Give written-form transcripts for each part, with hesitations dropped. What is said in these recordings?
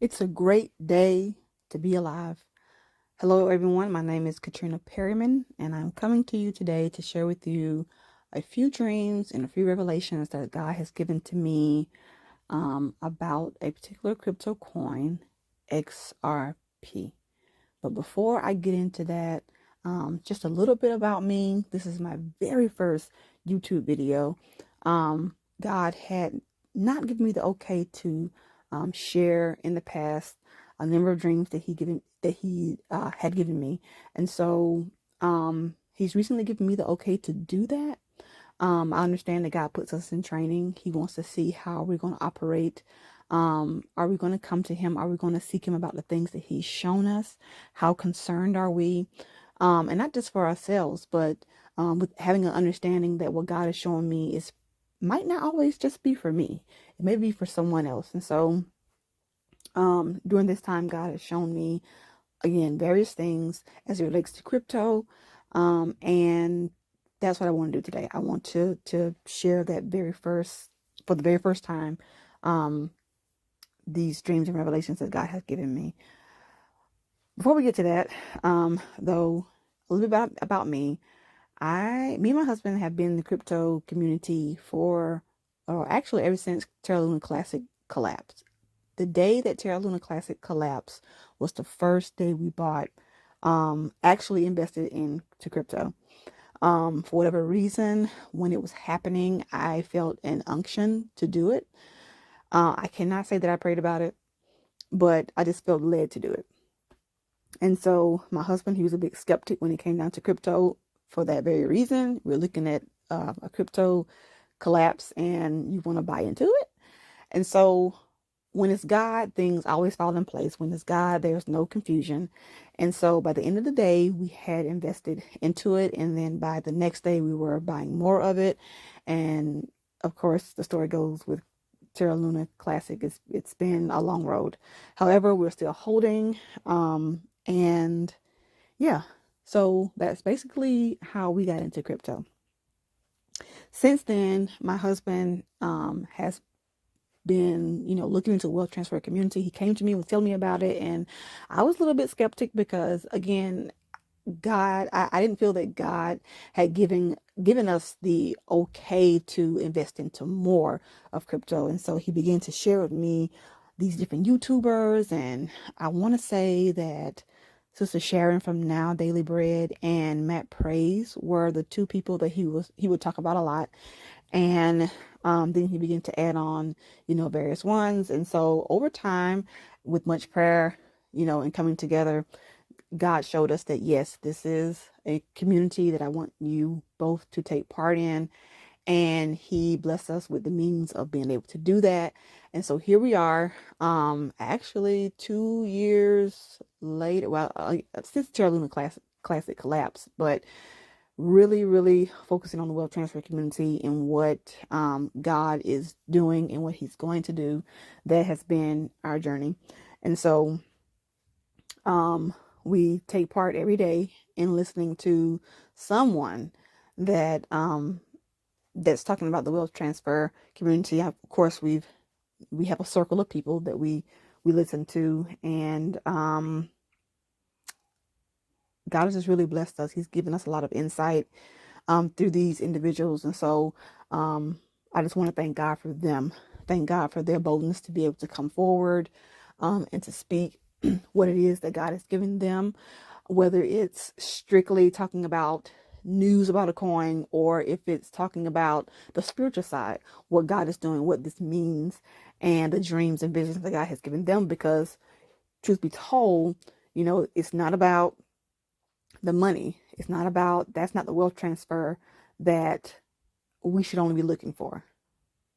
It's a great day to be alive. Hello, everyone. My name is Katrina Perryman, and I'm coming to you today to share with you a few dreams and a few revelations that God has given to me about a particular crypto coin, XRP. But before I get into that, just a little bit about me. This is my very first YouTube video. God had not given me the okay to share in the past a number of dreams that he had given me, and so He's recently given me the okay to do that. I understand that God puts us in training. He wants to see how we're going to operate. Are we going to come to Him? Are we going to seek Him about the things that He's shown us? How concerned are we? And not just for ourselves, but with having an understanding that what God is showing me is might not always just be for me. It may be for someone else. And so during this time, God has shown me, again, various things as it relates to crypto. And that's what I want to do today. I want to share for the very first time, um, these dreams and revelations that God has given me. Before we get to that, though, a little bit about me. Me and my husband have been in the crypto community for, or actually ever since Terra Luna Classic collapsed. The day that Terra Luna Classic collapsed was the first day we bought, actually invested into crypto. For whatever reason, when it was happening, I felt an unction to do it. I cannot say that I prayed about it, but I just felt led to do it. And so my husband, he was a big skeptic when it came down to crypto for that very reason. We're looking at a crypto collapse and you want to buy into it. And so when it's God, things always fall in place. When it's God, there's no confusion. And so by the end of the day, we had invested into it. And then by the next day, we were buying more of it. And of course, the story goes with Terra Luna Classic. It's been a long road. However, we're still holding. And yeah, so that's basically how we got into crypto. Since then, my husband has been, looking into the wealth transfer community. He came to me and was telling me about it, and I was a little bit skeptic because, again, I didn't feel that God had given us the okay to invest into more of crypto. And so he began to share with me these different YouTubers, and I want to say that Sister Sharon from Now Daily Bread and Matt Praise were the two people that he would talk about a lot. And then he began to add on, various ones. And so over time, with much prayer, and coming together, God showed us that, yes, this is a community that I want you both to take part in. And He blessed us with the means of being able to do that. And so here we are, actually 2 years later, well, since Terra Luna Classic collapsed, but really, really focusing on the wealth transfer community and what God is doing and what He's going to do. That has been our journey. And so we take part every day in listening to someone that that's talking about the wealth transfer community. Of course, we have a circle of people that we listen to, and God has just really blessed us. He's given us a lot of insight through these individuals, and so I just want to thank God for them. Thank God for their boldness to be able to come forward and to speak what it is that God has given them, whether it's strictly talking about news about a coin or if it's talking about the spiritual side, what God is doing, what this means, and the dreams and visions that God has given them. Because truth be told, it's not about the money. That's not the wealth transfer that we should only be looking for.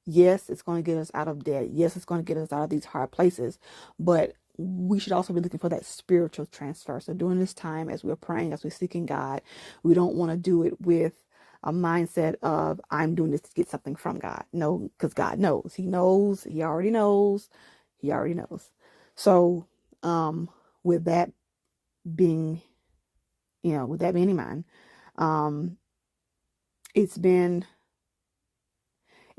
Yes, it's going to get us out of debt. Yes, it's going to get us out of these hard places, but we should also be looking for that spiritual transfer. So during this time, as we're praying, as we're seeking God, we don't want to do it with a mindset of, I'm doing this to get something from God. No, because God knows. He knows. He already knows. He already knows. So with that being, with that being in mind, um, it's been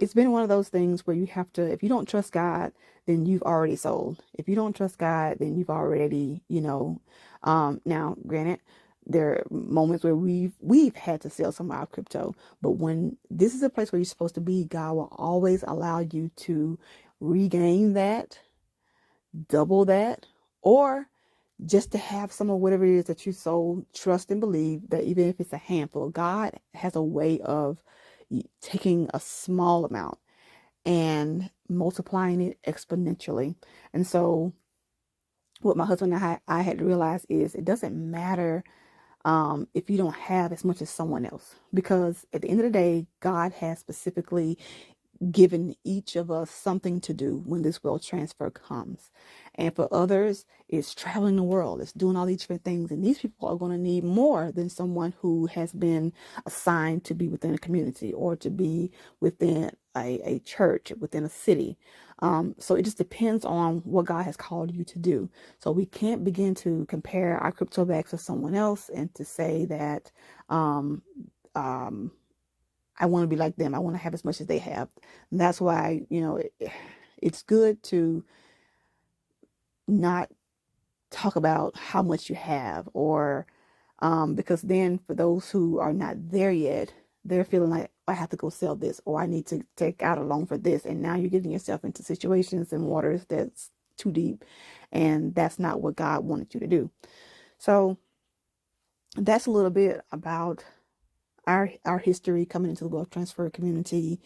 it's been one of those things where you have to, if you don't trust God, then you've already sold. If you don't trust God, then you've already, now granted, there are moments where we've had to sell some of our crypto, but when this is a place where you're supposed to be, God will always allow you to regain that, double that, or just to have some of whatever it is that you sold. Trust and believe that even if it's a handful, God has a way of taking a small amount and multiplying it exponentially. And so what my husband and I had to realize is it doesn't matter if you don't have as much as someone else, because at the end of the day, God has specifically given each of us something to do when this wealth transfer comes. And for others, it's traveling the world, it's doing all these different things. And these people are going to need more than someone who has been assigned to be within a community or to be within a church, within a city. So it just depends on what God has called you to do. So we can't begin to compare our crypto bags to someone else and to say that, I want to be like them. I want to have as much as they have. And that's why, it's good to not talk about how much you have, or because then for those who are not there yet, they're feeling like, I have to go sell this, or I need to take out a loan for this. And now you're getting yourself into situations and waters that's too deep. And that's not what God wanted you to do. So that's a little bit about our history coming into the wealth transfer community.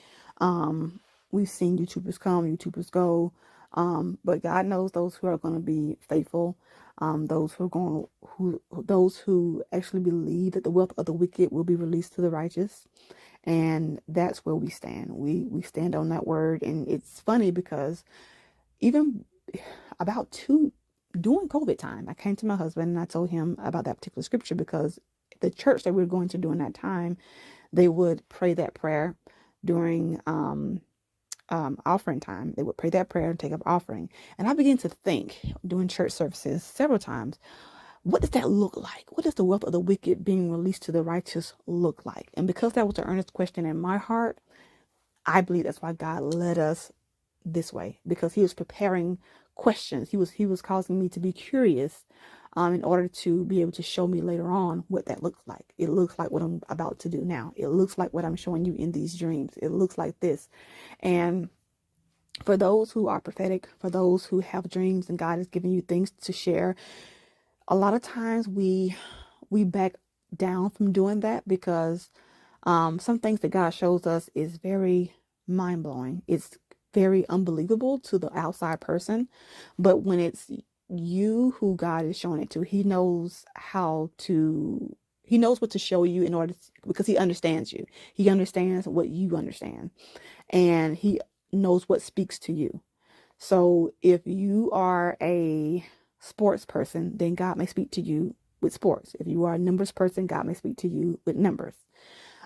We've seen YouTubers come, YouTubers go, but God knows those who are going to be faithful, those who actually believe that the wealth of the wicked will be released to the righteous. And that's where we stand. We stand on that word. And it's funny because even during COVID time, I came to my husband and I told him about that particular scripture, because the church that we were going to during that time, they would pray that prayer during offering time. They would pray that prayer and take up offering. And I began to think during church services several times, what does that look like? What does the wealth of the wicked being released to the righteous look like? And because that was an earnest question in my heart, I believe that's why God led us this way, because he was preparing questions. He was causing me to be curious, in order to be able to show me later on what that looks like. It looks like what I'm about to do now. It looks like what I'm showing you in these dreams. It looks like this. And for those who are prophetic, for those who have dreams and God is giving you things to share, a lot of times we back down from doing that, because some things that God shows us is very mind-blowing. It's very unbelievable to the outside person. But when it's you who God is showing it to, he knows what to show you, in order to, because he understands you. He understands what you understand, and he knows what speaks to you. So if you are a sports person, then God may speak to you with sports. If you are a numbers person, God may speak to you with numbers.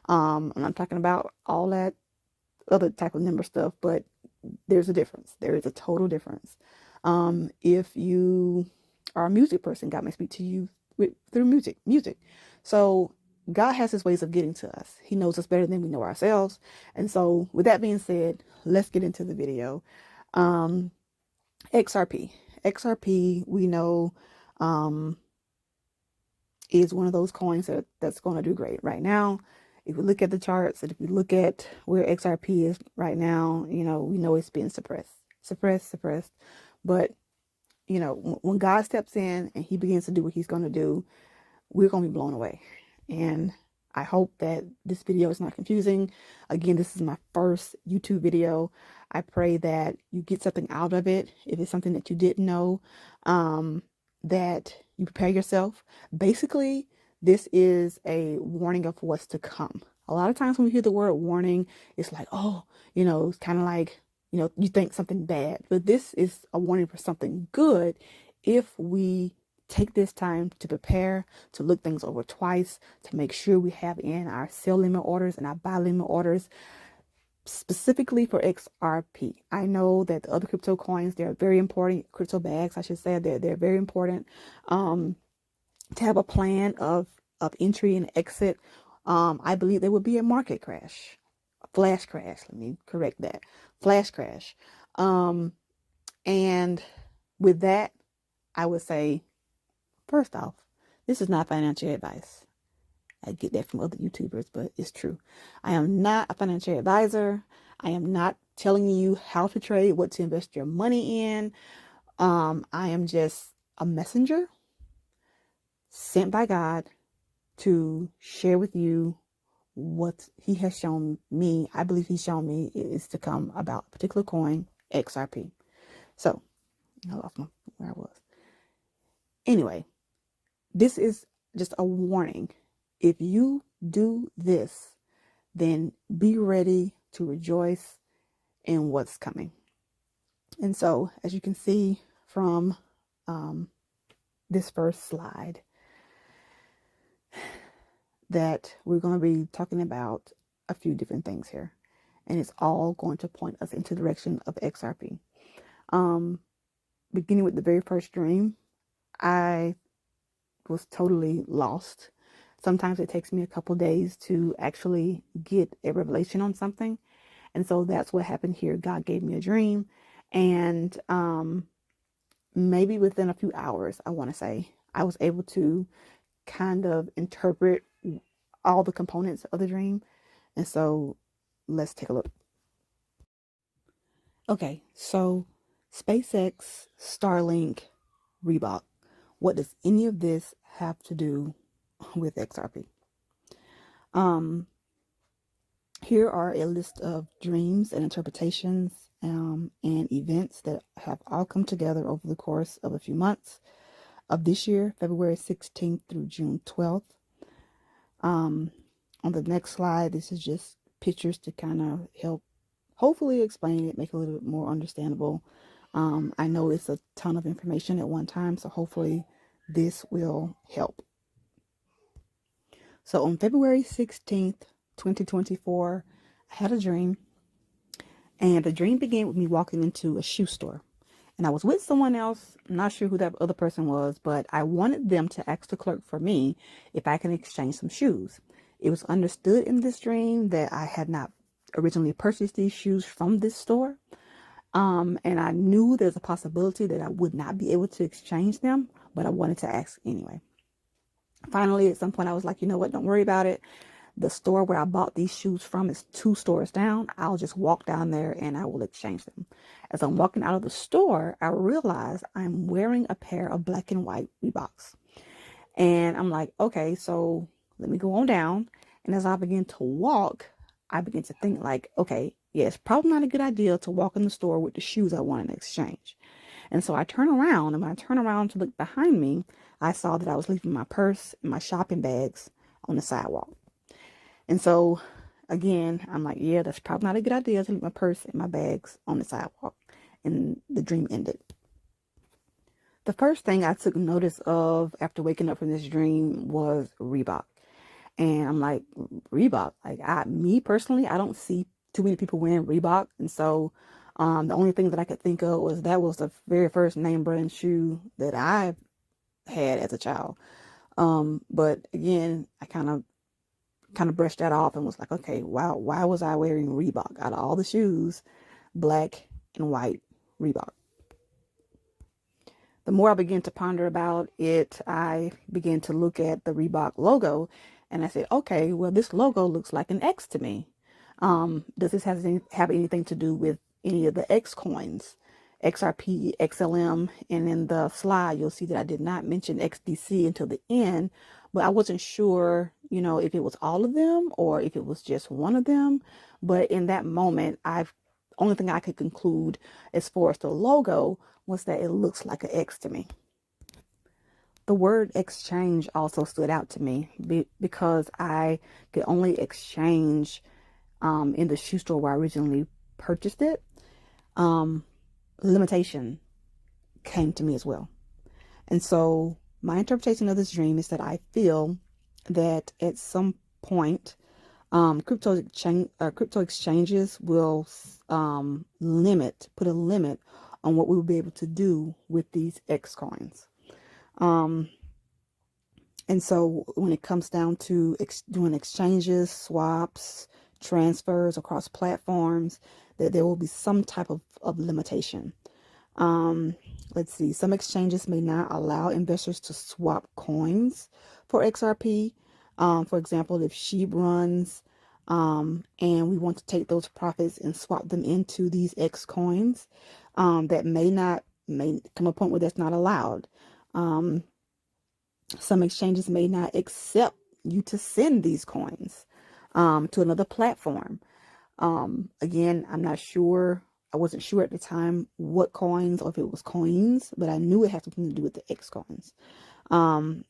I'm not talking about all that other type of number stuff, but there's a difference. There is a total difference. If you are a music person, God may speak to you through music. So God has his ways of getting to us. He knows us better than we know ourselves. And so with that being said, let's get into the video. XRP, we know, is one of those coins that's going to do great right now. If we look at the charts, and if we look at where XRP is right now, we know it's been suppressed. But, when God steps in and he begins to do what he's going to do, we're going to be blown away. And I hope that this video is not confusing. Again, this is my first YouTube video. I pray that you get something out of it. If it's something that you didn't know, that you prepare yourself. Basically, this is a warning of what's to come. A lot of times when we hear the word warning, it's like, oh, it's kind of like, you think something bad. But this is a warning for something good if we take this time to prepare, to look things over twice, to make sure we have in our sell limit orders and our buy limit orders, specifically for XRP. I know that the other crypto coins, they're very important. Crypto bags, I should say, they're very important. To have a plan of entry and exit. I believe there would be a market crash. flash crash. Let me correct that. Flash crash. And with that, I would say, first off, this is not financial advice. I get that from other YouTubers, but it's true. I am not a financial advisor. I am not telling you how to trade, what to invest your money in. I am just a messenger sent by God to share with you what he has shown me. I believe he's shown me is to come about a particular coin, XRP. So, I lost where I was. Anyway, this is just a warning. If you do this, then be ready to rejoice in what's coming. And so, as you can see from this first slide, that we're going to be talking about a few different things here. And it's all going to point us into the direction of XRP. Beginning with the very first dream, I was totally lost. Sometimes it takes me a couple days to actually get a revelation on something. And so that's what happened here. God gave me a dream, and maybe within a few hours, I want to say, I was able to kind of interpret all the components of the dream. And so let's take a look. Okay, so SpaceX, Starlink, Reebok. What does any of this have to do with XRP? Here are a list of dreams and interpretations and events that have all come together over the course of a few months of this year, February 16th through June 12th. On the next slide, this is just pictures to kind of help hopefully explain it, make it a little bit more understandable. I know it's a ton of information at one time, so hopefully this will help. So on February 16th, 2024, I had a dream, and the dream began with me walking into a shoe store. And I was with someone else. I'm not sure who that other person was, but I wanted them to ask the clerk for me if I can exchange some shoes. It was understood in this dream that I had not originally purchased these shoes from this store. And I knew there's a possibility that I would not be able to exchange them, but I wanted to ask anyway. Finally, at some point, I was like, you know what? Don't worry about it. The store where I bought these shoes from is 2 stores down. I'll just walk down there and I will exchange them. As I'm walking out of the store, I realize I'm wearing a pair of black and white Reeboks. And I'm like, okay, so let me go on down. And as I begin to walk, I begin to think like, okay, yeah, it's probably not a good idea to walk in the store with the shoes I want in exchange. And so I turn around, and when I turn around to look behind me, I saw that I was leaving my purse and my shopping bags on the sidewalk. And so, again, I'm like, yeah, that's probably not a good idea to leave my purse and my bags on the sidewalk. And the dream ended. The first thing I took notice of after waking up from this dream was Reebok. And I'm like, Reebok? Like, me personally, I don't see too many people wearing Reebok. And so the only thing that I could think of was that was the very first name brand shoe that I had as a child. But again, I kind of brushed that off and was like, okay, wow, why was I wearing Reebok out of all the shoes? Black and white Reebok. The more I began to ponder about it, I began to look at the Reebok logo, and I said, okay, well, this logo looks like an X to me. Does this have anything to do with any of the X coins, XRP, XLM? And in the slide, you'll see that I did not mention XDC until the end, but I wasn't sure, if it was all of them or if it was just one of them. But in that moment, only thing I could conclude as far as the logo was that it looks like an X to me. The word exchange also stood out to me because I could only exchange in the shoe store where I originally purchased it. Limitation came to me as well. And so my interpretation of this dream is that I feel that at some point, crypto exchanges will put a limit on what we will be able to do with these X coins. And so when it comes down to doing exchanges, swaps, transfers across platforms, that there will be some type of limitation. Let's see, some exchanges may not allow investors to swap coins for XRP. For example, if SHEEP runs and we want to take those profits and swap them into these X coins, that may come a point where that's not allowed. Some exchanges may not accept you to send these coins to another platform. Again, I'm not sure. I wasn't sure at the time what coins or if it was coins, but I knew it had something to do with the X coins. And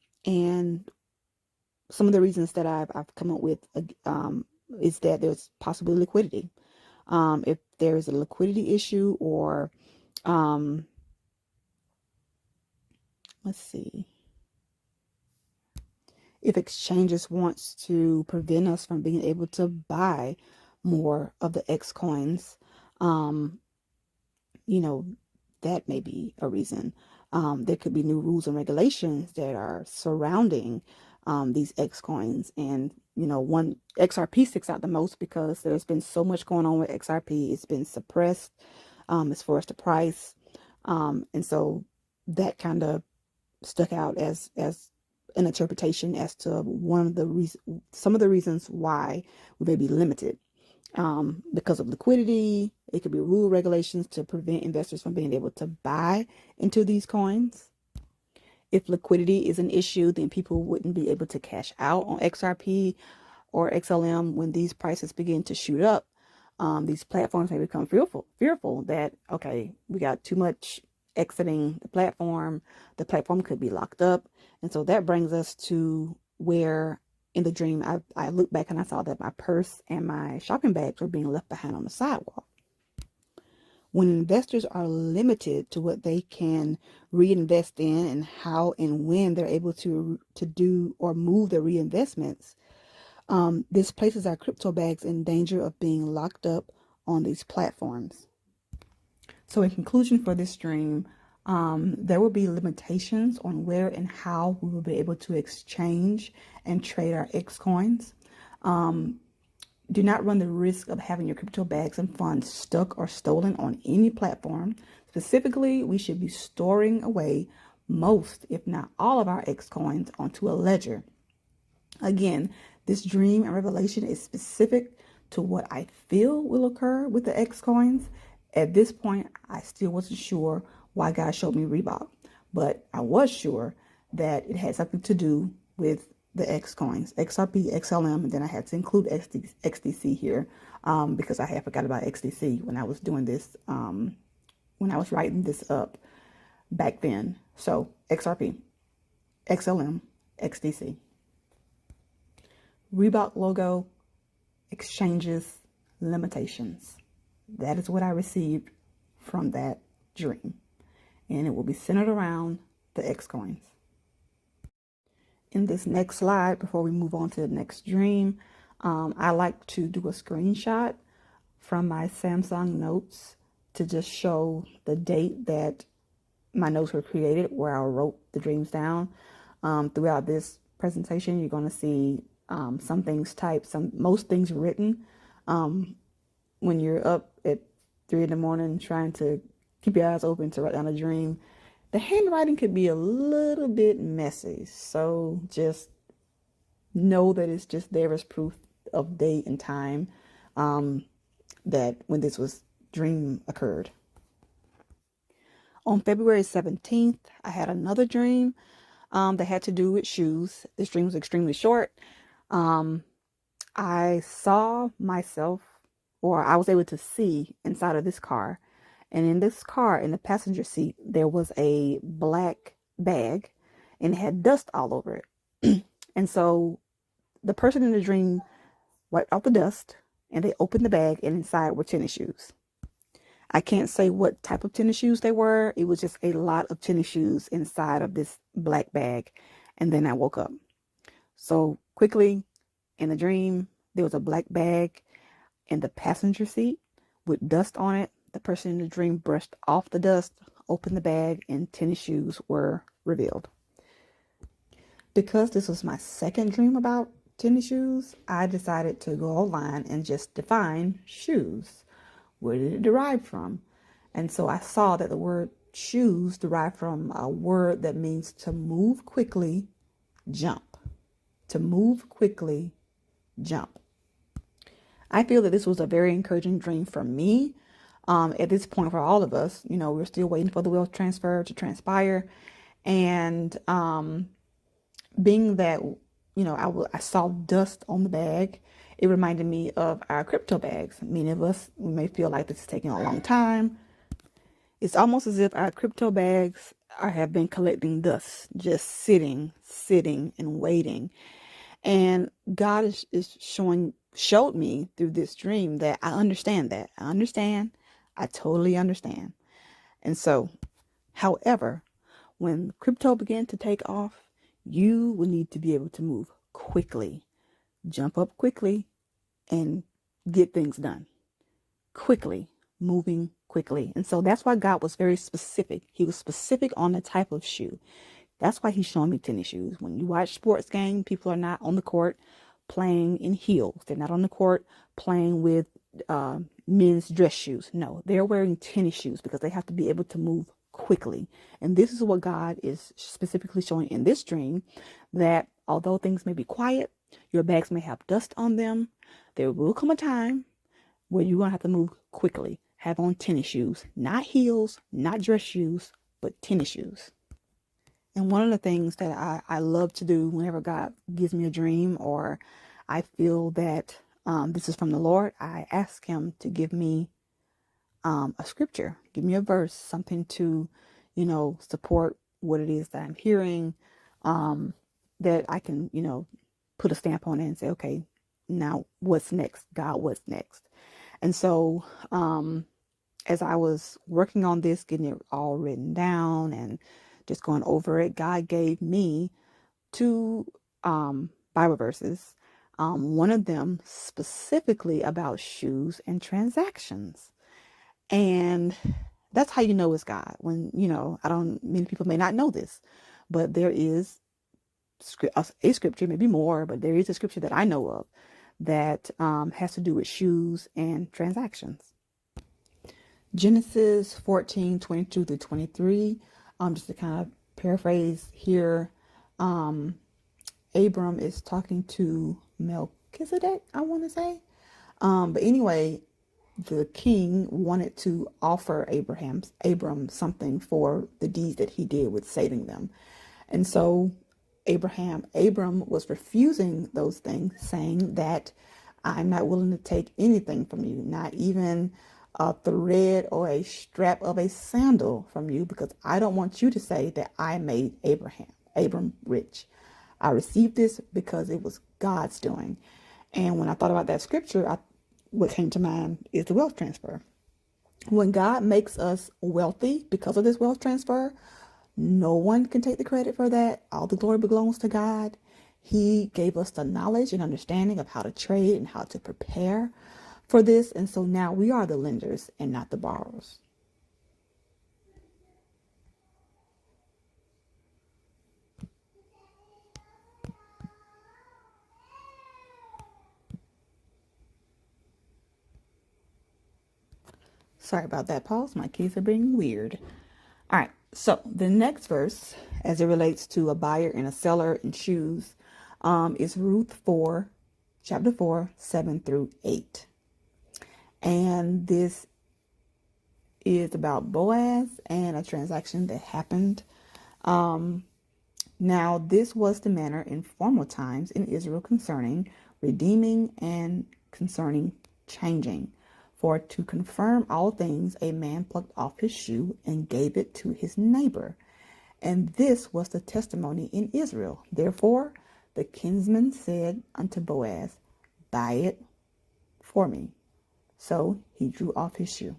some of the reasons that I've come up with is that there's possibly liquidity. If there's a liquidity issue, or let's see, if exchanges wants to prevent us from being able to buy more of the X coins, that may be a reason. There could be new rules and regulations that are surrounding these X coins. And, one XRP sticks out the most because there's been so much going on with XRP. It's been suppressed as far as the price. And so that kind of stuck out as an interpretation as to some of the reasons why we may be limited. Because of liquidity, it could be rule regulations to prevent investors from being able to buy into these coins. If liquidity is an issue, then people wouldn't be able to cash out on XRP or XLM when these prices begin to shoot up. These platforms may become fearful that, okay, we got too much exiting the platform could be locked up. And so that brings us to where in the dream, I looked back and I saw that my purse and my shopping bags were being left behind on the sidewalk. When investors are limited to what they can reinvest in and how and when they're able to do or move their reinvestments, this places our crypto bags in danger of being locked up on these platforms. So in conclusion for this dream, there will be limitations on where and how we will be able to exchange and trade our X coins. Do not run the risk of having your crypto bags and funds stuck or stolen on any platform. Specifically, we should be storing away most, if not all, of our X coins onto a ledger. Again, this dream and revelation is specific to what I feel will occur with the X coins. At this point, I still wasn't sure why God showed me Reebok, but I was sure that it had something to do with the X coins, XRP, XLM, and then I had to include XDC here because I had forgot about XDC when I was doing this, when I was writing this up back then. So XRP, XLM, XDC. Reebok logo, exchanges, limitations. That is what I received from that dream. And it will be centered around the X coins. In this next slide, before we move on to the next dream, I like to do a screenshot from my Samsung notes to just show the date that my notes were created, where I wrote the dreams down. Throughout this presentation, you're going to see some things typed, most things written. When you're up at 3 in the morning trying to keep your eyes open to write down a dream, the handwriting could be a little bit messy. So just know that it's just there as proof of date and time that when this dream occurred. On February 17th, I had another dream that had to do with shoes. This dream was extremely short. I saw myself, or I was able to see inside of this car. And in this car, in the passenger seat, there was a black bag and it had dust all over it. And so the person in the dream wiped off the dust and they opened the bag, and inside were tennis shoes. I can't say what type of tennis shoes they were. It was just a lot of tennis shoes inside of this black bag. And then I woke up. So quickly in the dream, there was a black bag in the passenger seat with dust on it. The person in the dream brushed off the dust, opened the bag, and tennis shoes were revealed. Because this was my second dream about tennis shoes, I decided to go online and just define shoes. Where did it derive from? And so I saw that the word shoes derived from a word that means to move quickly, jump. To move quickly, jump. I feel that this was a very encouraging dream for me. At this point, for all of us, we're still waiting for the wealth transfer to transpire. And being that, I saw dust on the bag, it reminded me of our crypto bags. Many of us, we may feel like this is taking a long time. It's almost as if our crypto bags have been collecting dust, just sitting and waiting. And God showed me through this dream that I understand that. I understand. I totally understand. And so, however, when crypto began to take off, you will need to be able to move quickly, jump up quickly, and get things done quickly, moving quickly. And so that's why God was very specific. He was specific on the type of shoe. That's why he's showing me tennis shoes. When you watch sports games, people are not on the court playing in heels. They're not on the court playing with men's dress shoes. No, they're wearing tennis shoes because they have to be able to move quickly. And this is what God is specifically showing in this dream, that although things may be quiet, your bags may have dust on them, there will come a time where you're going to have to move quickly. Have on tennis shoes, not heels, not dress shoes, but tennis shoes. And one of the things that I love to do whenever God gives me a dream or I feel that this is from the Lord, I ask him to give me a scripture, give me a verse, something to, support what it is that I'm hearing, that I can, put a stamp on it and say, okay, now what's next? God, what's next? And so as I was working on this, getting it all written down and just going over it, God gave me two Bible verses. One of them specifically about shoes and transactions. And that's how you know it's God. When, many people may not know this, but there is a scripture, maybe more, but there is a scripture that I know of that has to do with shoes and transactions. Genesis 14:22 through 23. Just to kind of paraphrase here, Abram is talking to Melchizedek, I want to say. But anyway, the king wanted to offer Abram something for the deeds that he did with saving them. And so Abram was refusing those things, saying that I'm not willing to take anything from you, not even a thread or a strap of a sandal from you, because I don't want you to say that I made Abram rich. I received this because it was God's doing. And when I thought about that scripture, what came to mind is the wealth transfer. When God makes us wealthy because of this wealth transfer, no one can take the credit for that. All the glory belongs to God. He gave us the knowledge and understanding of how to trade and how to prepare for this. And so now we are the lenders and not the borrowers. Sorry about that pause. My kids are being weird. All right. So the next verse, as it relates to a buyer and a seller in shoes, is Ruth 4, chapter 4, 7 through 8. And this is about Boaz and a transaction that happened. Now, this was the manner in former times in Israel concerning redeeming and concerning changing. For to confirm all things, a man plucked off his shoe and gave it to his neighbor. And this was the testimony in Israel. Therefore, the kinsman said unto Boaz, buy it for me. So he drew off his shoe.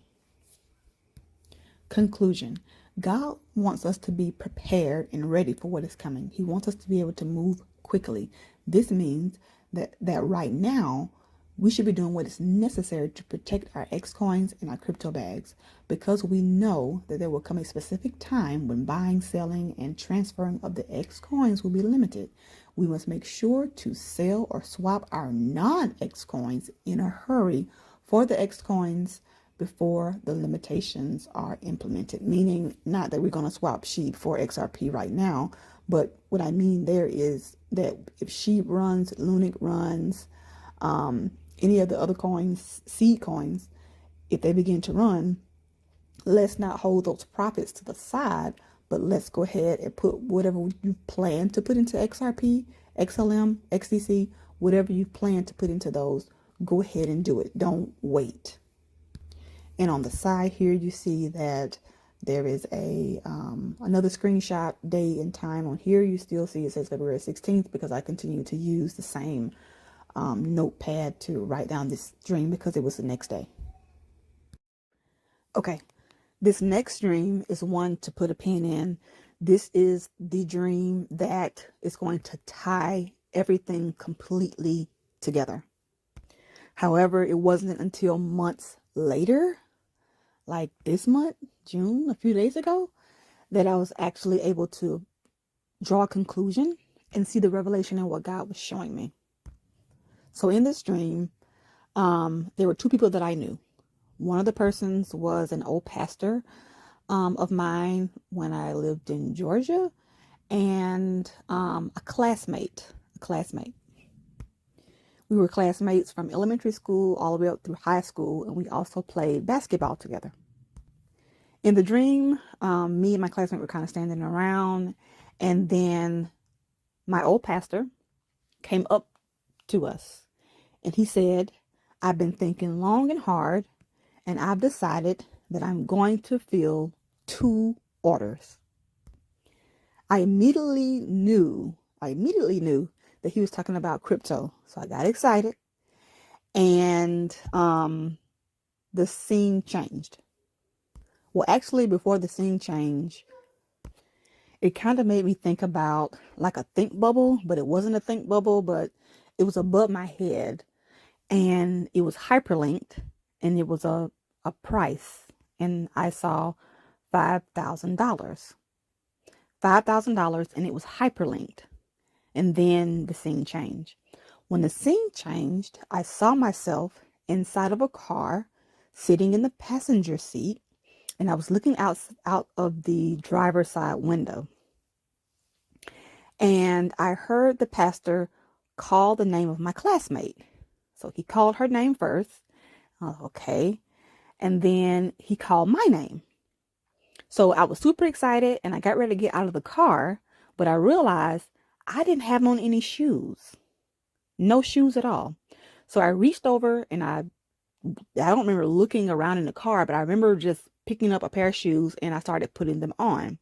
Conclusion. God wants us to be prepared and ready for what is coming. He wants us to be able to move quickly. This means that right now, we should be doing what is necessary to protect our X coins and our crypto bags, because we know that there will come a specific time when buying, selling, and transferring of the X coins will be limited. we must make sure to sell or swap our non-X coins in a hurry for the X coins before the limitations are implemented. Meaning, not that we're going to swap SHEEP for XRP right now, but what I mean there is that if SHEEP runs, Lunic runs, any of the other coins, seed coins, if they begin to run, let's not hold those profits to the side, but let's go ahead and put whatever you plan to put into XRP, XLM, XDC, whatever you plan to put into those, go ahead and do it. Don't wait. And on the side here, you see that there is a another screenshot date and time on here. You still see it says February 16th because I continue to use the same notepad to write down this dream because it was the next day. Okay, this next dream is one to put a pin in. This is the dream that is going to tie everything completely together. However, it wasn't until months later, like this month, June, a few days ago, that I was actually able to draw a conclusion and see the revelation in what God was showing me. So in this dream, there were two people that I knew. One of the persons was an old pastor of mine when I lived in Georgia, and a classmate. We were classmates from elementary school all the way up through high school, and we also played basketball together. In the dream, me and my classmate were kind of standing around, and then my old pastor came up to us, and he said, "I've been thinking long and hard, and I've decided that I'm going to fill 2 orders." I immediately knew that he was talking about crypto. So I got excited, and the scene changed. Well, actually, before the scene changed, it kind of made me think about like a think bubble, but it wasn't a think bubble, but it was above my head, and it was hyperlinked, and it was a price, and I saw $5,000. $5,000, and it was hyperlinked. And then the scene changed. When the scene changed, I saw myself inside of a car, sitting in the passenger seat, and I was looking out of the driver's side window. And I heard the pastor call the name of my classmate. So he called her name first. Okay. And then he called my name. So I was super excited, and I got ready to get out of the car, but I realized I didn't have on any shoes. No shoes at all. So I reached over, and I don't remember looking around in the car, but I remember just picking up a pair of shoes, and I started putting them on.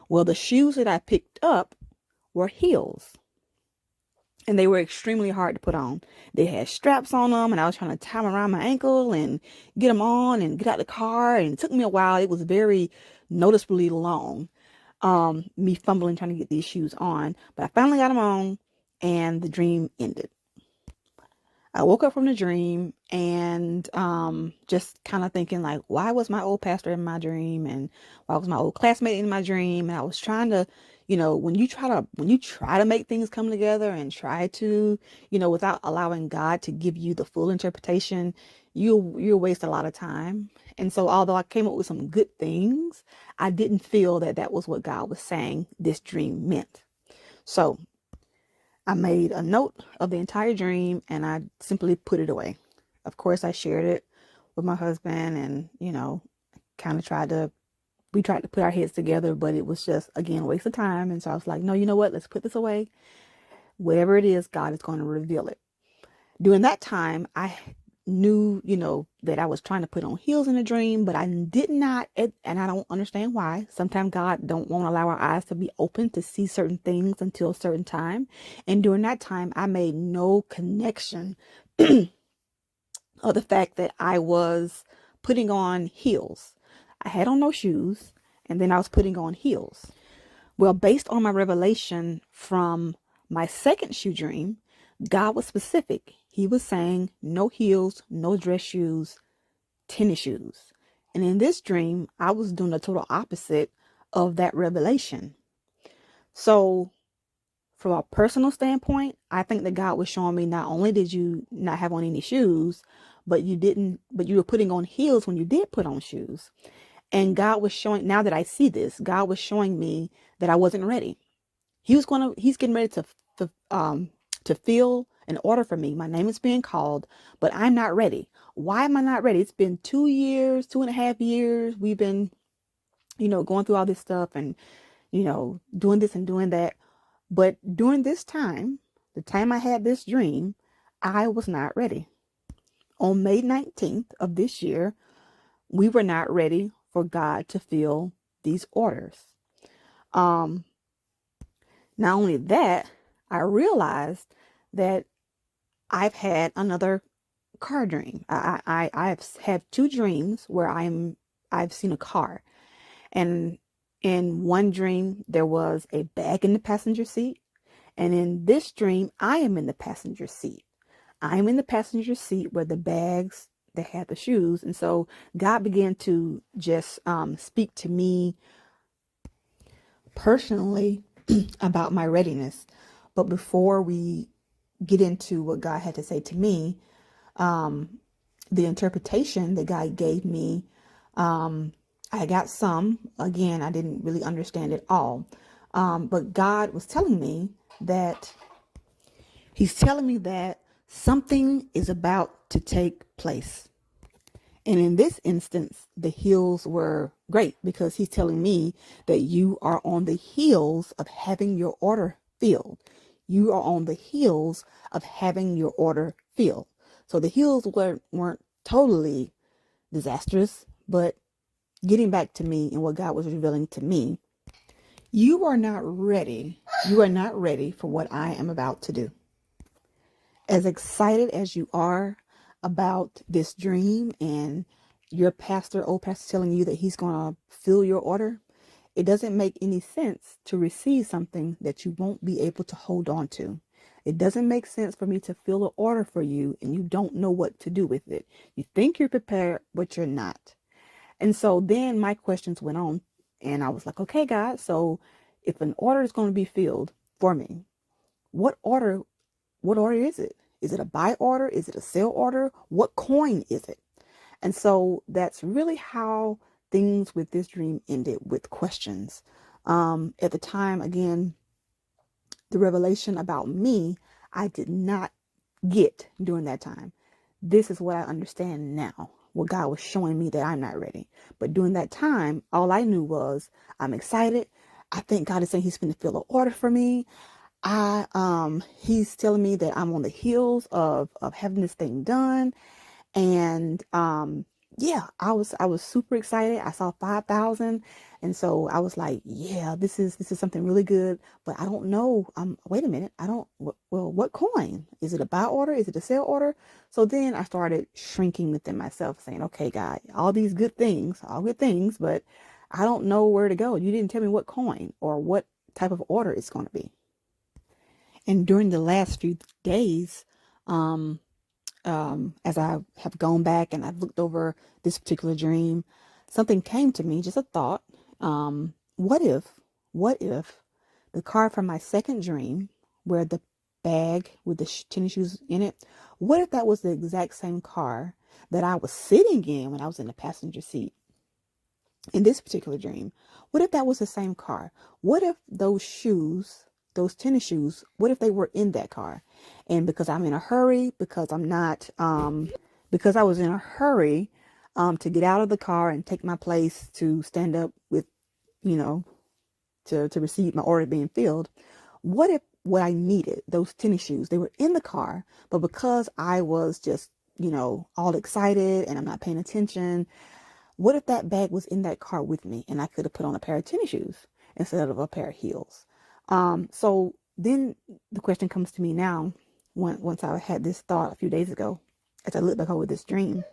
Well, the shoes that I picked up were heels, and they were extremely hard to put on. They had straps on them, and I was trying to tie them around my ankle and get them on and get out the car, and it took me a while. It was very noticeably long, me fumbling trying to get these shoes on, but I finally got them on, and the dream ended. I woke up from the dream, and just kind of thinking like, why was my old pastor in my dream, and why was my old classmate in my dream? And I was trying to, when you try to make things come together and try to, without allowing God to give you the full interpretation, you'll waste a lot of time. And so although I came up with some good things, I didn't feel that that was what God was saying this dream meant. So I made a note of the entire dream, and I simply put it away. Of course, I shared it with my husband, and, kind of we tried to put our heads together, but it was just, again, a waste of time. And so I was like, no, you know what? Let's put this away. Whatever it is, God is going to reveal it. During that time, I knew, that I was trying to put on heels in a dream, but I did not, and I don't understand why. Sometimes God won't allow our eyes to be open to see certain things until a certain time. And during that time, I made no connection of the fact that I was putting on heels. I had on no shoes, and then I was putting on heels. Well, based on my revelation from my second shoe dream, God was specific. He was saying no heels, no dress shoes, tennis shoes. And in this dream, I was doing the total opposite of that revelation. So from a personal standpoint, I think that God was showing me not only did you not have on any shoes, but you were putting on heels when you did put on shoes. And God was showing, now that I see this, God was showing me that I wasn't ready. He's getting ready to fill an order for me. My name is being called, but I'm not ready. Why am I not ready? It's been 2 years, 2.5 years. We've been, going through all this stuff and, doing this and doing that. But during this time, the time I had this dream, I was not ready. On May 19th of this year, we were not ready for God to fill these orders. Not only that, I realized that I've had another car dream. I've had two dreams where I've seen a car, and in one dream there was a bag in the passenger seat, and in this dream I am in the passenger seat. I'm in the passenger seat where the bags that had the shoes, and so God began to just speak to me personally about my readiness. But before we get into what God had to say to me, the interpretation that God gave me, I got some. Again, I didn't really understand it all. But God was telling me that He's telling me that something is about to take place. And in this instance, the heels were great because He's telling me that you are on the heels of having your order filled. You are on the heels of having your order filled. So the heels weren't totally disastrous, but getting back to me and what God was revealing to me, you are not ready. You are not ready for what I am about to do. As excited as you are about this dream and your old pastor telling you that he's going to fill your order, it doesn't make any sense to receive something that you won't be able to hold on to. It doesn't make sense for me to fill an order for you and you don't know what to do with it. You think you're prepared, but you're not. And so then my questions went on and I was like, okay, God, so if an order is going to be filled for me, what order is it? Is it a buy order? Is it a sell order? What coin is it? And so that's really how things with this dream ended, with questions. At the time, again, the revelation about me, I did not get during that time. This is what I understand now, what God was showing me that I'm not ready. But during that time, all I knew was I'm excited. I think God is saying He's going to fill an order for me. He's telling me that I'm on the heels of having this thing done. And, yeah, I was super excited. I saw 5,000. And so I was like, yeah, this is something really good, but I don't know. Wait a minute. What coin? Is it a buy order? Is it a sell order? So then I started shrinking within myself saying, okay, God, all good things, but I don't know where to go. You didn't tell me what coin or what type of order it's going to be. And during the last few days, as I have gone back and I've looked over this particular dream, something came to me, just a thought. What if the car from my second dream, where the bag with the tennis shoes in it, what if that was the exact same car that I was sitting in when I was in the passenger seat in this particular dream? What if that was the same car? What if those shoes, those tennis shoes, what if they were in that car? And because I'm in a hurry, because I was in a hurry to get out of the car and take my place to stand up with, to receive my order being filled. What if what I needed, those tennis shoes, they were in the car, but because I was just, all excited and I'm not paying attention, what if that bag was in that car with me and I could have put on a pair of tennis shoes instead of a pair of heels? So then the question comes to me now, once I had this thought a few days ago, as I look back over this dream,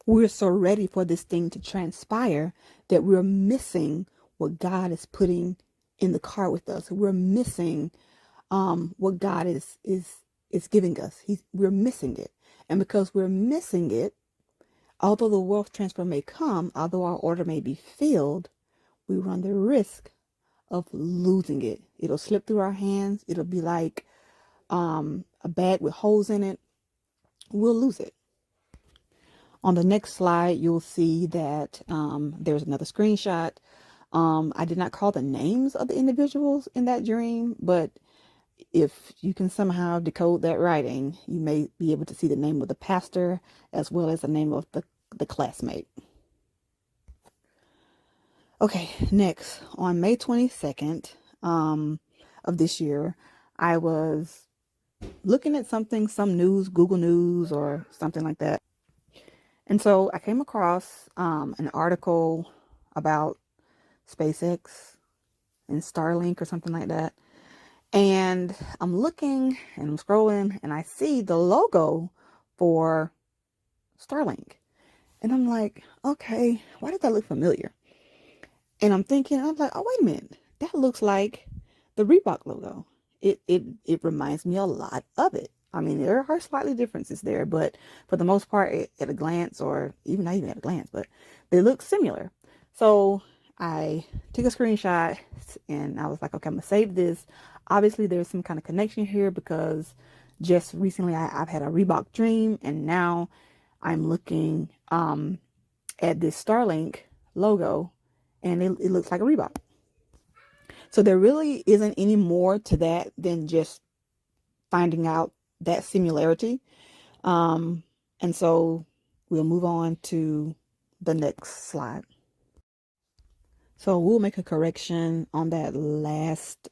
we're so ready for this thing to transpire that we're missing what God is putting in the car with us. We're missing what God is giving us. We're missing it. And because we're missing it, although the wealth transfer may come, although our order may be filled, we run the risk of losing it. It'll slip through our hands. It'll be like a bag with holes in it. We'll lose it. On the next slide, you'll see that there's another screenshot. I did not call the names of the individuals in that dream, but if you can somehow decode that writing, you may be able to see the name of the pastor as well as the name of the classmate. Okay, next, on May 22nd of this year, I was looking at something, some news, Google News or something like that. And so I came across an article about SpaceX and Starlink or something like that. And I'm looking and I'm scrolling and I see the logo for Starlink. And I'm like, okay, why did that look familiar? And I'm thinking, I'm like, oh, wait a minute. That looks like the Reebok logo. It reminds me a lot of it. I mean, there are slightly differences there, but for the most part, at a glance, or even not even at a glance, but they look similar. So I took a screenshot and I was like, okay, I'm gonna save this. Obviously, there's some kind of connection here because just recently I've had a Reebok dream, and now I'm looking at this Starlink logo, and it looks like a Reebok. So there really isn't any more to that than just finding out that similarity. And so we'll move on to the next slide. So we'll make a correction on that last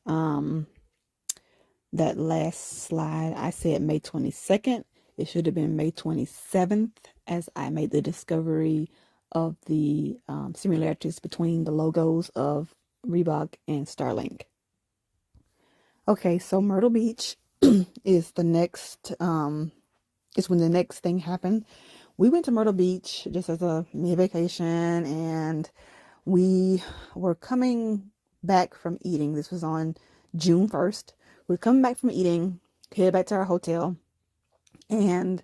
slide. I said May 22nd. It should have been May 27th, as I made the discovery of the similarities between the logos of Reebok and Starlink. Okay, so Myrtle Beach is the next is when the next thing happened. We went to Myrtle Beach just as a mini vacation, and we were coming back from eating. This was on June 1st. We were coming back from eating, headed back to our hotel, and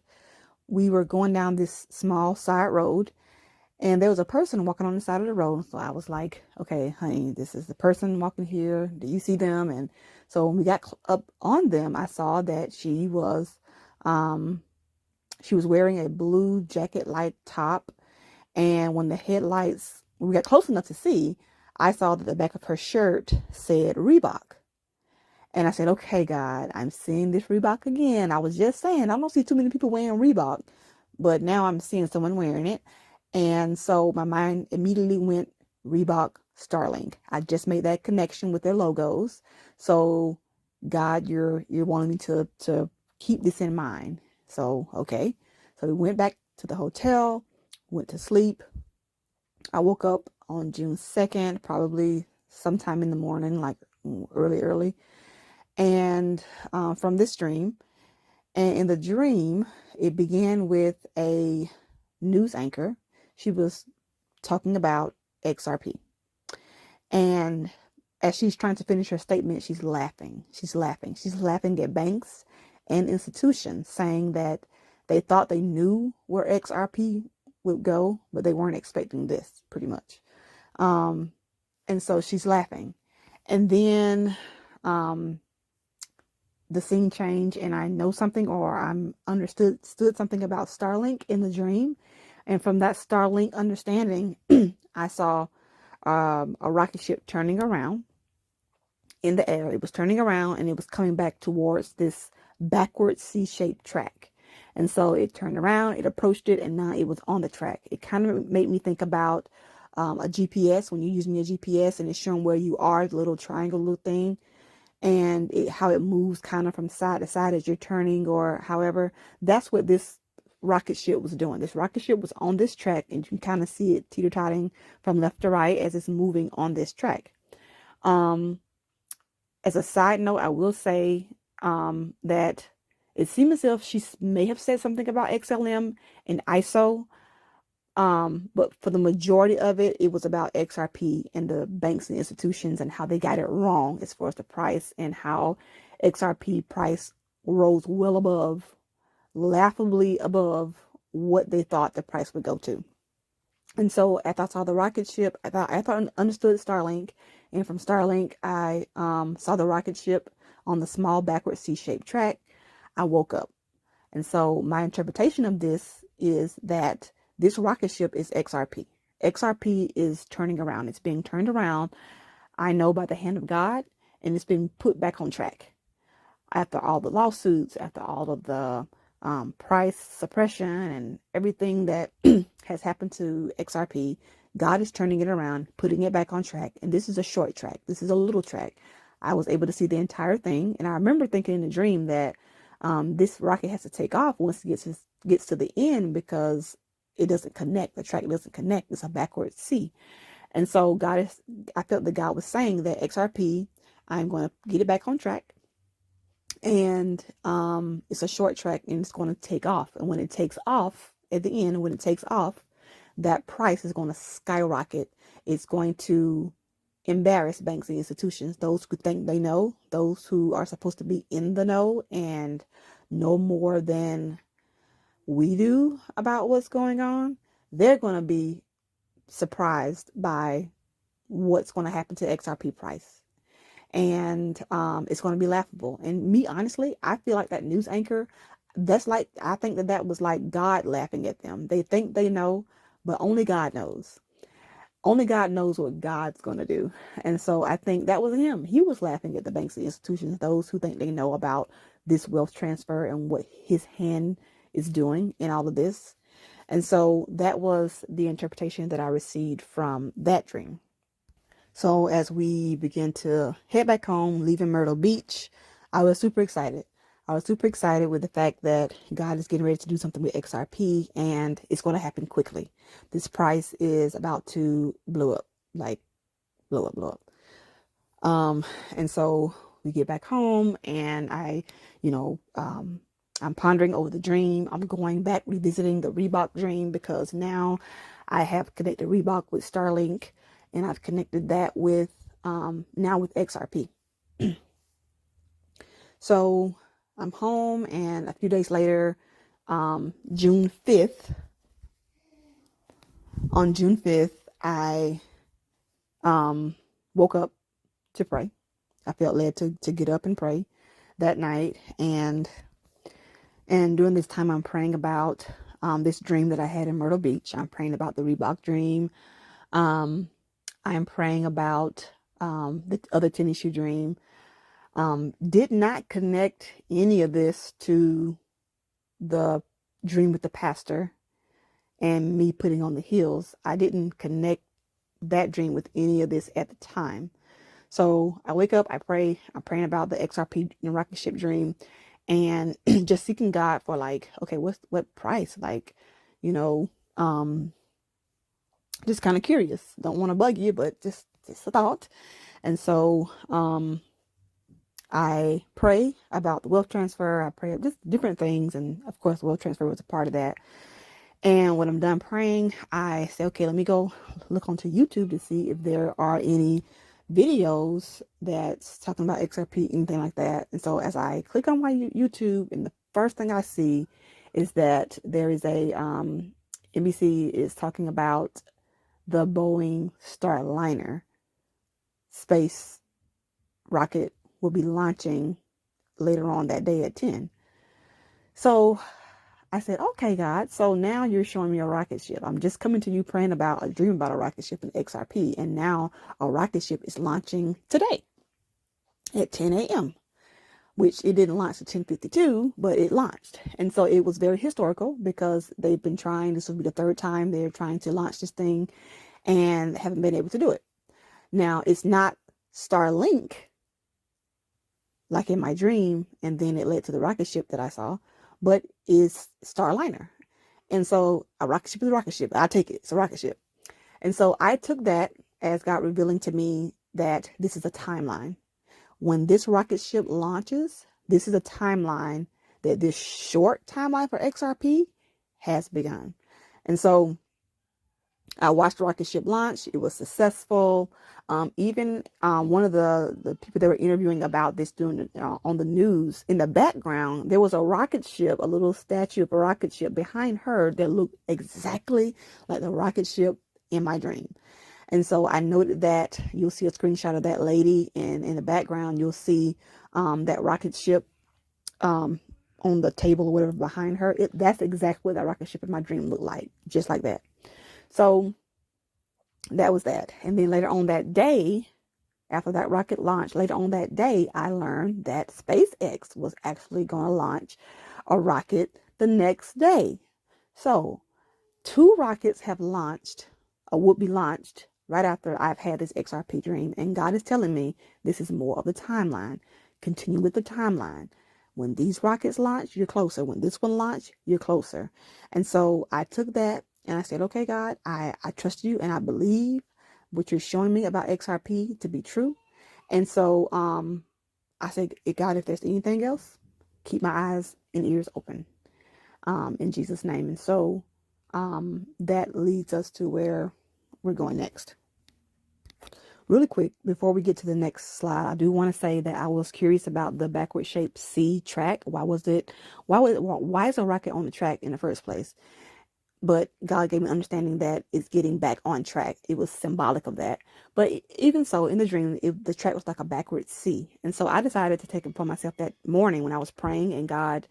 we were going down this small side road, and there was a person walking on the side of the road. So I was like, okay, honey, this is the person walking here. Do you see them? And so when we got up on them, I saw that she was wearing a blue jacket-like top. And when we got close enough to see, I saw that the back of her shirt said Reebok. And I said, okay, God, I'm seeing this Reebok again. I was just saying, I don't see too many people wearing Reebok, but now I'm seeing someone wearing it. And so my mind immediately went Reebok, Starlink. I just made that connection with their logos. So God, you're wanting me to keep this in mind. So, okay. So we went back to the hotel, went to sleep. I woke up on June 2nd, probably sometime in the morning, like early. And from this dream, and in the dream, it began with a news anchor. She was talking about XRP. And as she's trying to finish her statement, she's laughing. She's laughing at banks and institutions, saying that they thought they knew where XRP would go, but they weren't expecting this, pretty much. And so she's laughing. And then the scene changed, and I know something, or I'm understood something about Starlink in the dream. And from that Starlink understanding, I saw a rocket ship turning around in the air. It was turning around and it was coming back towards this backward C-shaped track. And so it turned around, it approached it, and now it was on the track. It kind of made me think about a GPS, when you're using your GPS and it's showing where you are, the little triangle little thing, and how it moves kind of from side to side as you're turning, or however. That's what this rocket ship was doing. This rocket ship was on this track, and you can kind of see it teeter-totting from left to right as it's moving on this track. As a side note, I will say that it seemed as if she may have said something about XLM and ISO, but for the majority of it, it was about XRP and the banks and institutions and how they got it wrong as far as the price, and how XRP price rose well above, laughably above what they thought the price would go to. And so after I saw the rocket ship, I thought I understood Starlink, And from Starlink, I saw the rocket ship on the small backward C-shaped track. I woke up. And so my interpretation of this is that this rocket ship is XRP. XRP is turning around. It's being turned around, I know, by the hand of God, and it's been put back on track. After all the lawsuits, after all of the price suppression and everything that has happened to XRP, God is turning it around, putting it back on track. And this is a short track. This is a little track. I was able to see the entire thing. And I remember thinking in a dream that this rocket has to take off once it gets to the end, because it doesn't connect. The track doesn't connect. It's a backward C. And so I felt that God was saying that XRP, I'm going to get it back on track. And it's a short track, and it's going to take off. And when it takes off, at the end, when it takes off, that price is going to skyrocket. It's going to embarrass banks and institutions, those who think they know, those who are supposed to be in the know and know more than we do about what's going on. They're going to be surprised by what's going to happen to XRP price. And it's going to be laughable. And me, honestly, I feel like that news anchor, I think that was like God laughing at them. They think they know, but only God knows. Only God knows what God's going to do. And so I think that was him. He was laughing at the banks and institutions, those who think they know about this wealth transfer and what his hand is doing in all of this. And so that was the interpretation that I received from that dream. So as we begin to head back home, leaving Myrtle Beach, I was super excited. I was super excited with the fact that God is getting ready to do something with XRP, and it's going to happen quickly. This price is about to blow up, like blow up. And so we get back home, and I'm pondering over the dream. I'm going back, revisiting the Reebok dream, because now I have connected Reebok with Starlink, and I've connected that with now with XRP. So I'm home, and a few days later, June 5th, I woke up to pray. I felt led to get up and pray that night. And during this time, I'm praying about this dream that I had in Myrtle Beach. I'm praying about the Reebok dream. I'm praying about the other tennis shoe dream. Did not connect any of this to the dream with the pastor and me putting on the heels. I didn't connect that dream with any of this at the time. So I wake up, I pray. I'm praying about the XRP rocket ship dream, and just seeking God for, like, okay, what price? Like, just kind of curious. Don't want to bug you, but just a thought. And so I pray about the wealth transfer. I pray just different things. And of course, wealth transfer was a part of that. And when I'm done praying, I say, okay, let me go look onto YouTube to see if there are any videos that's talking about XRP, anything like that. And so as I click on my YouTube, and the first thing I see is that there is a NBC is talking about the Boeing Starliner space rocket will be launching later on that day at 10. So I said, okay, God, so now you're showing me a rocket ship. I'm just coming to you praying about a dream about a rocket ship in XRP. And now a rocket ship is launching today at 10 a.m., which it didn't launch at 10:52, but it launched. And so it was very historical, because they've been trying, this will be the third time they're trying to launch this thing and haven't been able to do it. Now, it's not Starlink like in my dream, and then it led to the rocket ship that I saw, but is Starliner. And so a rocket ship is a rocket ship. I take it. It's a rocket ship. And so I took that as God revealing to me that this is a timeline. When this rocket ship launches, this is a timeline, that this short timeline for XRP has begun. And so I watched the rocket ship launch. It was successful. Even one of the people that were interviewing about this doing on the news, in the background, there was a rocket ship, a little statue of a rocket ship behind her that looked exactly like the rocket ship in my dream. And so I noted that. You'll see a screenshot of that lady, and in the background, you'll see that rocket ship on the table or whatever behind her. That's exactly what that rocket ship in my dream looked like, just like that. So that was that. And then later on that day, after that rocket launch, later on that day, I learned that SpaceX was actually going to launch a rocket the next day. So 2 rockets have launched or would be launched right after I've had this XRP dream. And God is telling me this is more of the timeline. Continue with the timeline. When these rockets launch, you're closer. When this one launched, you're closer. And so I took that and I said, okay, God, I trust you and I believe what you're showing me about XRP to be true. And so I said, God, if there's anything else, keep my eyes and ears open in Jesus' name. And so that leads us to where we're going next. Really quick, before we get to the next slide, I do want to say that I was curious about the backward shaped C track. Why is a rocket on the track in the first place? But God gave me understanding that it's getting back on track. It was symbolic of that. But even so, in the dream, the track was like a backward C. And so I decided to take it upon myself that morning when I was praying and God,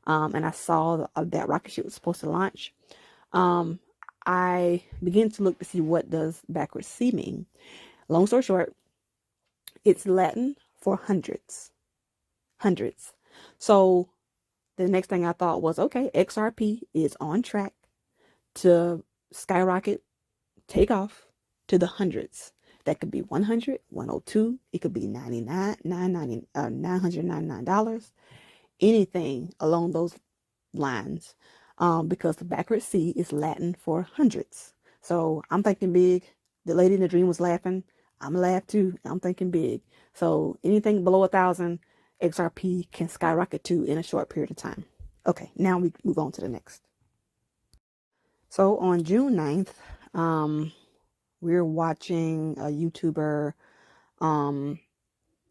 and I saw that rocket ship was supposed to launch. I began to look to see what does backward C mean. Long story short, it's Latin for hundreds. Hundreds. So the next thing I thought was, okay, XRP is on track to skyrocket, take off to the hundreds. That could be 100, 102. It could be $999, anything along those lines. Because the backward C is Latin for hundreds. So I'm thinking big. The lady in the dream was laughing. I'm laugh too. I'm thinking big. So anything below 1,000, XRP can skyrocket to in a short period of time. Okay, now we move on to the next. So on June 9th, we're watching a YouTuber. I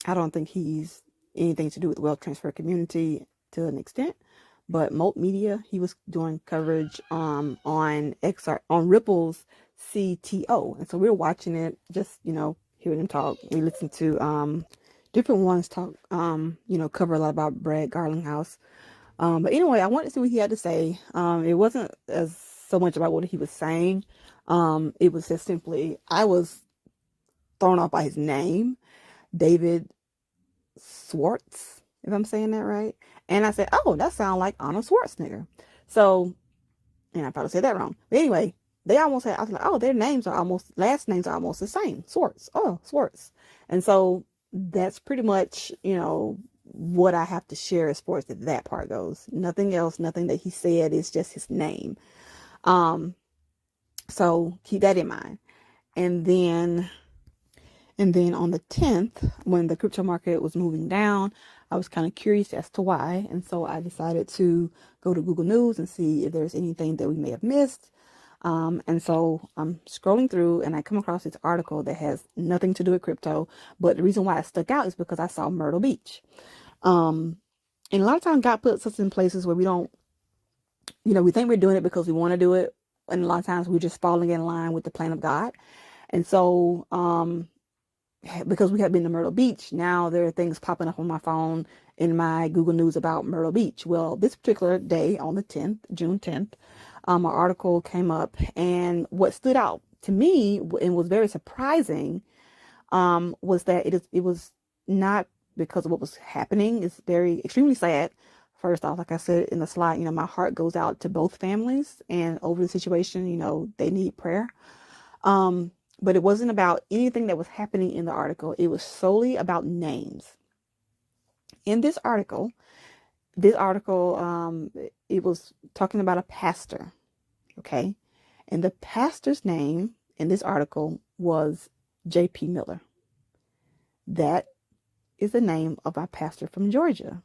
don't think he's anything to do with the wealth transfer community to an extent, but Molt Media, he was doing coverage on Ripple's CTO. And so we were watching it, just, hearing him talk. We listened to different ones talk, cover a lot about Brad Garlinghouse. But anyway, I wanted to see what he had to say. It wasn't as so much about what he was saying. It was just simply, I was thrown off by his name, David Swartz, if I'm saying that right. And I said, oh, that sounds like Arnold Schwarzenegger. So, and I probably said that wrong. But anyway, they almost had, I was like, oh, their last names are almost the same. Swartz. Oh, Swartz. And so that's pretty much, what I have to share as far as that part goes. Nothing else, nothing that he said. It's just his name. So keep that in mind. And then on the 10th, when the crypto market was moving down, I was kind of curious as to why. And so I decided to go to Google News and see if there's anything that we may have missed. And so I'm scrolling through and I come across this article that has nothing to do with crypto. But the reason why it stuck out is because I saw Myrtle Beach. And a lot of times God puts us in places where we don't, we think we're doing it because we want to do it. And a lot of times we're just falling in line with the plan of God. And so, because we have been to Myrtle Beach, now there are things popping up on my phone in my Google News about Myrtle Beach. Well, this particular day on the 10th, June 10th, an article came up, and what stood out to me and was very surprising was that it was not because of what was happening. It's extremely sad. First off, like I said in the slide, my heart goes out to both families and over the situation, they need prayer. But it wasn't about anything that was happening in the article. It was solely about names. In this article, it was talking about a pastor. Okay. And the pastor's name in this article was J.P. Miller. That is the name of our pastor from Georgia.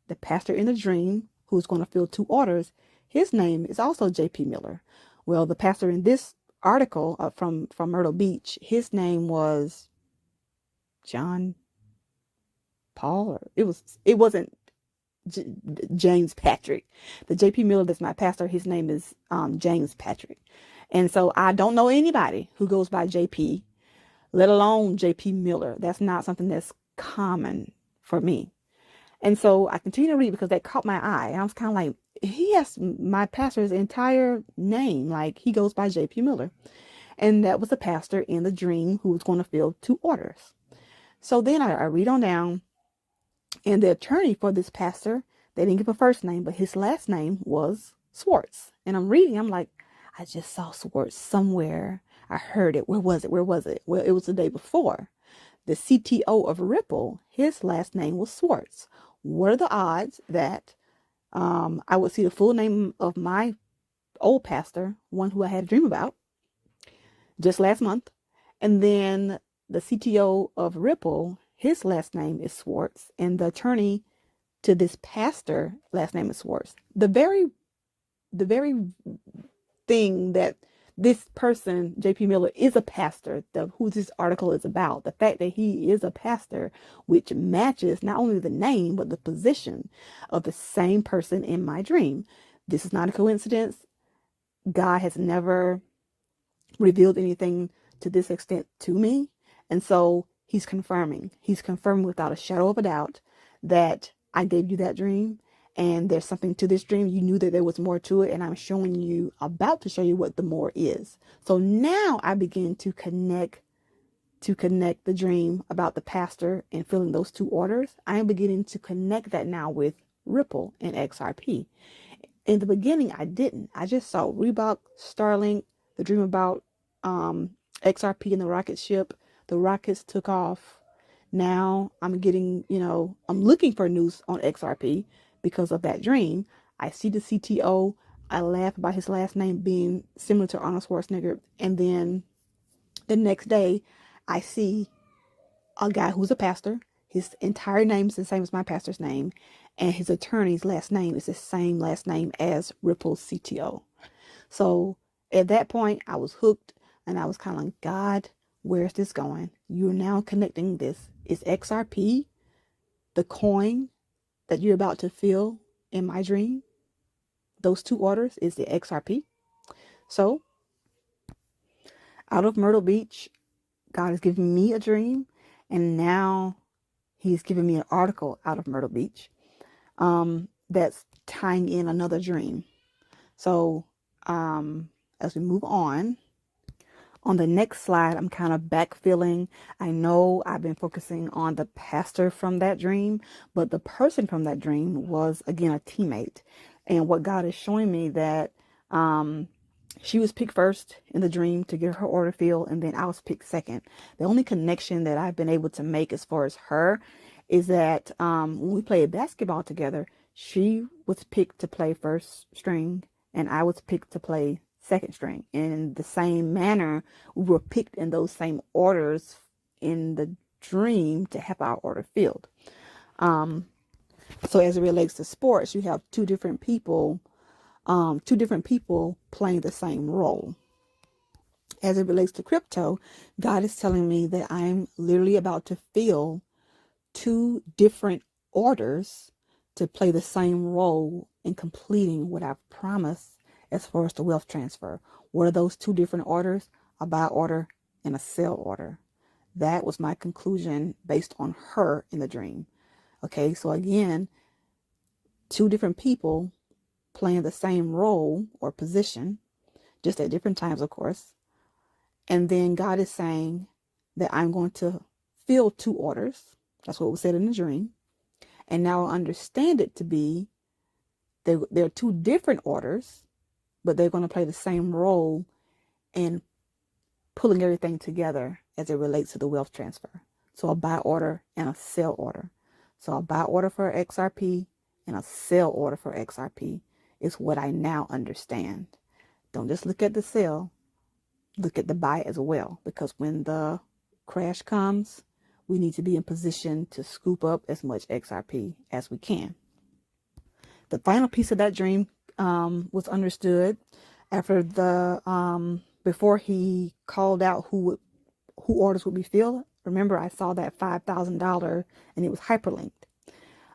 The pastor in the dream who's going to fill 2 orders, his name is also J.P. Miller. Well, the pastor in this article from Myrtle Beach, his name was John Paul, or it wasn't James Patrick. The J.P. Miller that's my pastor, his name is James Patrick. And so I don't know anybody who goes by JP, let alone JP Miller. That's not something that's common for me. And so I continue to read because that caught my eye. I was kind of like, he has my pastor's entire name. Like, he goes by JP Miller. And that was the pastor in the dream who was going to fill 2 orders. So then I read on down, and the attorney for this pastor, they didn't give a first name, but his last name was Swartz. And I'm reading, I'm like, I just saw Swartz somewhere. I heard it. Where was it? Where was it? Well, it was the day before. The CTO of Ripple, his last name was Swartz. What are the odds that I would see the full name of my old pastor, one who I had a dream about, just last month, and then the CTO of Ripple, his last name is Swartz, and the attorney to this pastor last name is Swartz. The very thing that this person, JP Miller, is a pastor, who this article is about, the fact that he is a pastor, which matches not only the name, but the position of the same person in my dream. This is not a coincidence. God has never revealed anything to this extent to me. And so he's confirming without a shadow of a doubt that I gave you that dream. And there's something to this dream. You knew that there was more to it. And I'm about to show you what the more is. So now I begin to connect the dream about the pastor and filling those 2 orders. I am beginning to connect that now with Ripple and XRP. In the beginning, I didn't. I just saw Reebok, Starlink, the dream about XRP and the rocket ship. The rockets took off. Now I'm getting, I'm looking for news on XRP because of that dream. I see the CTO. I laugh about his last name being similar to Arnold Schwarzenegger. And then the next day, I see a guy who's a pastor. His entire name is the same as my pastor's name. And his attorney's last name is the same last name as Ripple's CTO. So at that point, I was hooked, and I was kind of like, God, where's this going? You're now connecting this. Is XRP the coin that you're about to fill in my dream? Those 2 orders is the XRP. So out of Myrtle Beach, God has given me a dream, and now he's given me an article out of Myrtle Beach that's tying in another dream. So as we move on the next slide, I'm kind of backfilling. I know I've been focusing on the pastor from that dream, but the person from that dream was, again, a teammate. And what God is showing me that she was picked first in the dream to get her order filled, and then I was picked second. The only connection that I've been able to make as far as her is that when we played basketball together, she was picked to play first string, and I was picked to play second string. In the same manner, we were picked in those same orders in the dream to have our order filled. So as it relates to sports, you have two different people playing the same role. As it relates to crypto, God is telling me that I'm literally about to fill 2 different orders to play the same role in completing what I've promised as far as the wealth transfer. What are those 2 different orders? A buy order and a sell order. That was my conclusion based on her in the dream. Okay, so again, 2 different people playing the same role or position, just at different times, of course. And then God is saying that I'm going to fill 2 orders. That's what was said in the dream. And now I understand it to be they're 2 different orders, but they're going to play the same role in pulling everything together as it relates to the wealth transfer. So a buy order and a sell order. So a buy order for XRP and a sell order for XRP is what I now understand. Don't just look at the sell, look at the buy as well, because when the crash comes, we need to be in position to scoop up as much XRP as we can. The final piece of that dream was understood after before he called out who orders would be filled. Remember, I saw that $5,000 and it was hyperlinked.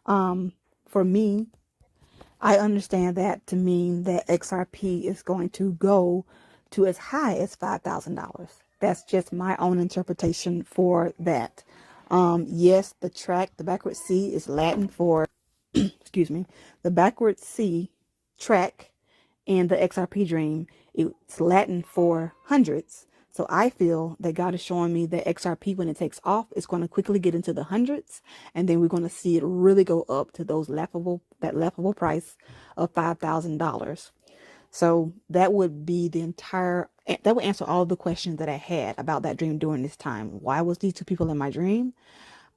For me, I understand that to mean that XRP is going to go to as high as $5,000. That's just my own interpretation for that. Yes, the backward C is Latin for, excuse me, the backward C track in the XRP dream, it's Latin for hundreds. So I feel that God is showing me that XRP, when it takes off, is going to quickly get into the hundreds, and then we're going to see it really go up to that laughable price of $5,000. So that would be that would answer all of the questions that I had about that dream during this time. Why was these two people in my dream?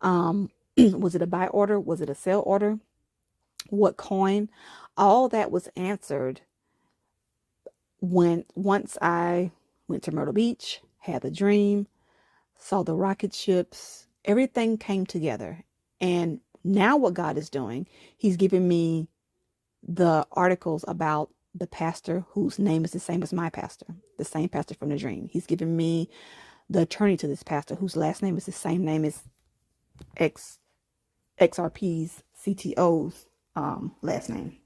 Was it a buy order? Was it a sell order? What coin? All that was answered once I went to Myrtle Beach, had the dream, saw the rocket ships, everything came together. And now what God is doing, he's giving me the articles about the pastor whose name is the same as my pastor, the same pastor from the dream. He's giving me the attorney to this pastor whose last name is the same name as XRP's CTO's last name.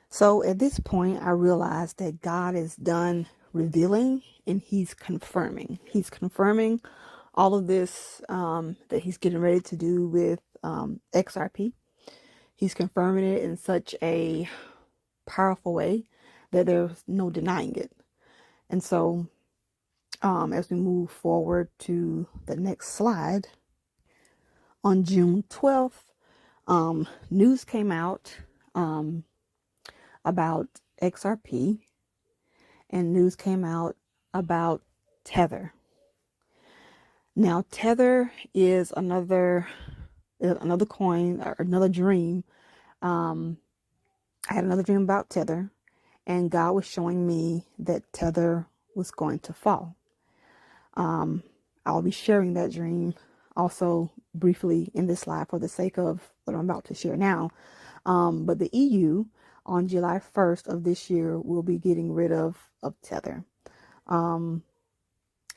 So at this point, I realized that God is done revealing and he's confirming. He's confirming all of this that he's getting ready to do with XRP. He's confirming it in such a powerful way that there's no denying it. And so as we move forward to the next slide, on June 12th, news came out about XRP, and news came out about Tether. Now, Tether is another coin, or another dream. I had another dream about Tether, and God was showing me that Tether was going to fall. I'll be sharing that dream also briefly in this slide for the sake of what I'm about to share now. But the EU on July 1st of this year will be getting rid of Tether. And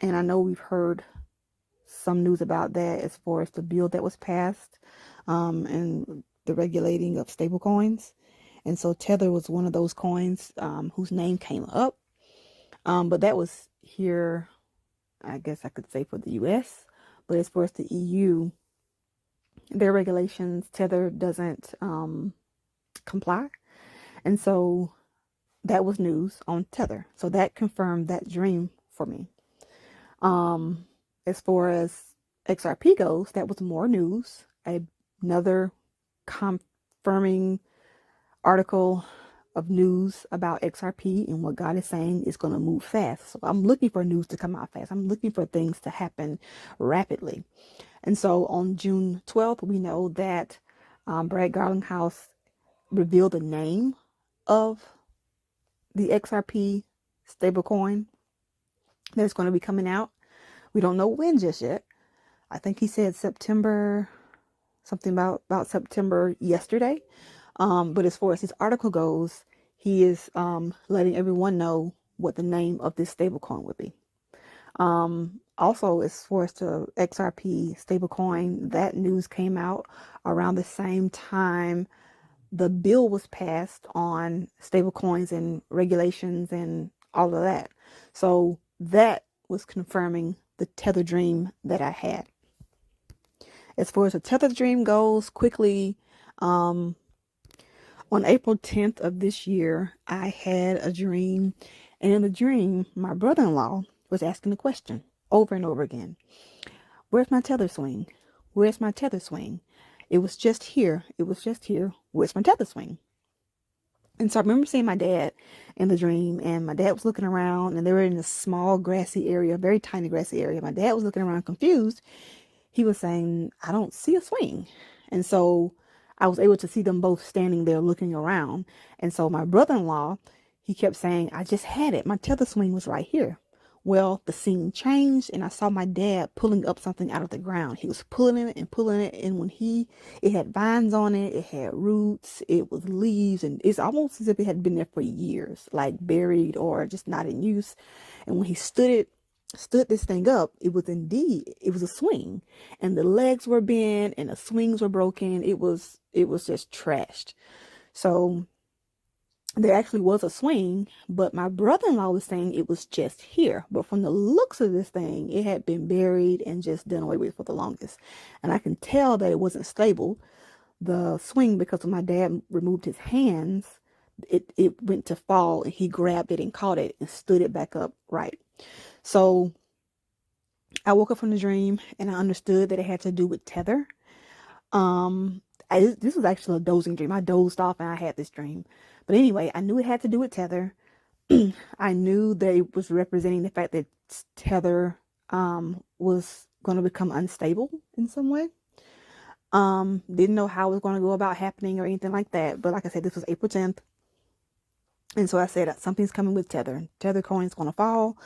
I know we've heard some news about that as far as the bill that was passed and the regulating of stable coins. And so Tether was one of those coins whose name came up. But that was here, I guess I could say, for the US. But as far as the EU, their regulations, Tether doesn't comply. And so that was news on Tether. So that confirmed that dream for me. As far as XRP goes, that was more news. Another confirming article of news about XRP and what God is saying is going to move fast. So I'm looking for news to come out fast. I'm looking for things to happen rapidly. And so on June 12th, we know that Brad Garlinghouse revealed the name of the XRP stablecoin that's going to be coming out. We don't know when just yet. I think he said September, something about September yesterday. But as far as his article goes, he is letting everyone know what the name of this stablecoin would be. Also, as far as the XRP stablecoin, that news came out around the same time the bill was passed on stablecoins and regulations and all of that. So that was confirming the Tether dream that I had. As far as the Tether dream goes, quickly, on April 10th of this year, I had a dream, and in the dream, my brother-in-law was asking the question over and over again. Where's my tether swing? Where's my tether swing? It was just here. It was just here. Where's my tether swing? And so I remember seeing my dad in the dream, and my dad was looking around, and they were in a small grassy area, very tiny grassy area. My dad was looking around confused. He was saying, I don't see a swing. And so I was able to see them both standing there looking around. And so my brother-in-law, he kept saying, I just had it. My tether swing was right here. Well, the scene changed, and I saw my dad pulling up something out of the ground. He was pulling it. And when it had vines on it, it had roots, it was leaves, and it's almost as if it had been there for years, like buried or just not in use. And when he stood this thing up, it was a swing, and the legs were bent and the swings were broken. It was just trashed. So there actually was a swing, but my brother-in-law was saying it was just here. But from the looks of this thing, it had been buried and just done away with for the longest. And I can tell that it wasn't stable. The swing, because when my dad removed his hands, it went to fall, and he grabbed it and caught it and stood it back up right. So I woke up from the dream and I understood that it had to do with tether. This was actually a dozing dream. I dozed off and I had this dream. But anyway, I knew it had to do with tether. I knew that it was representing the fact that tether was going to become unstable in some way. Didn't know how it was going to go about happening or anything like that. But like I said, this was April 10th. And so I said, something's coming with tether. Tether coin is going to fall.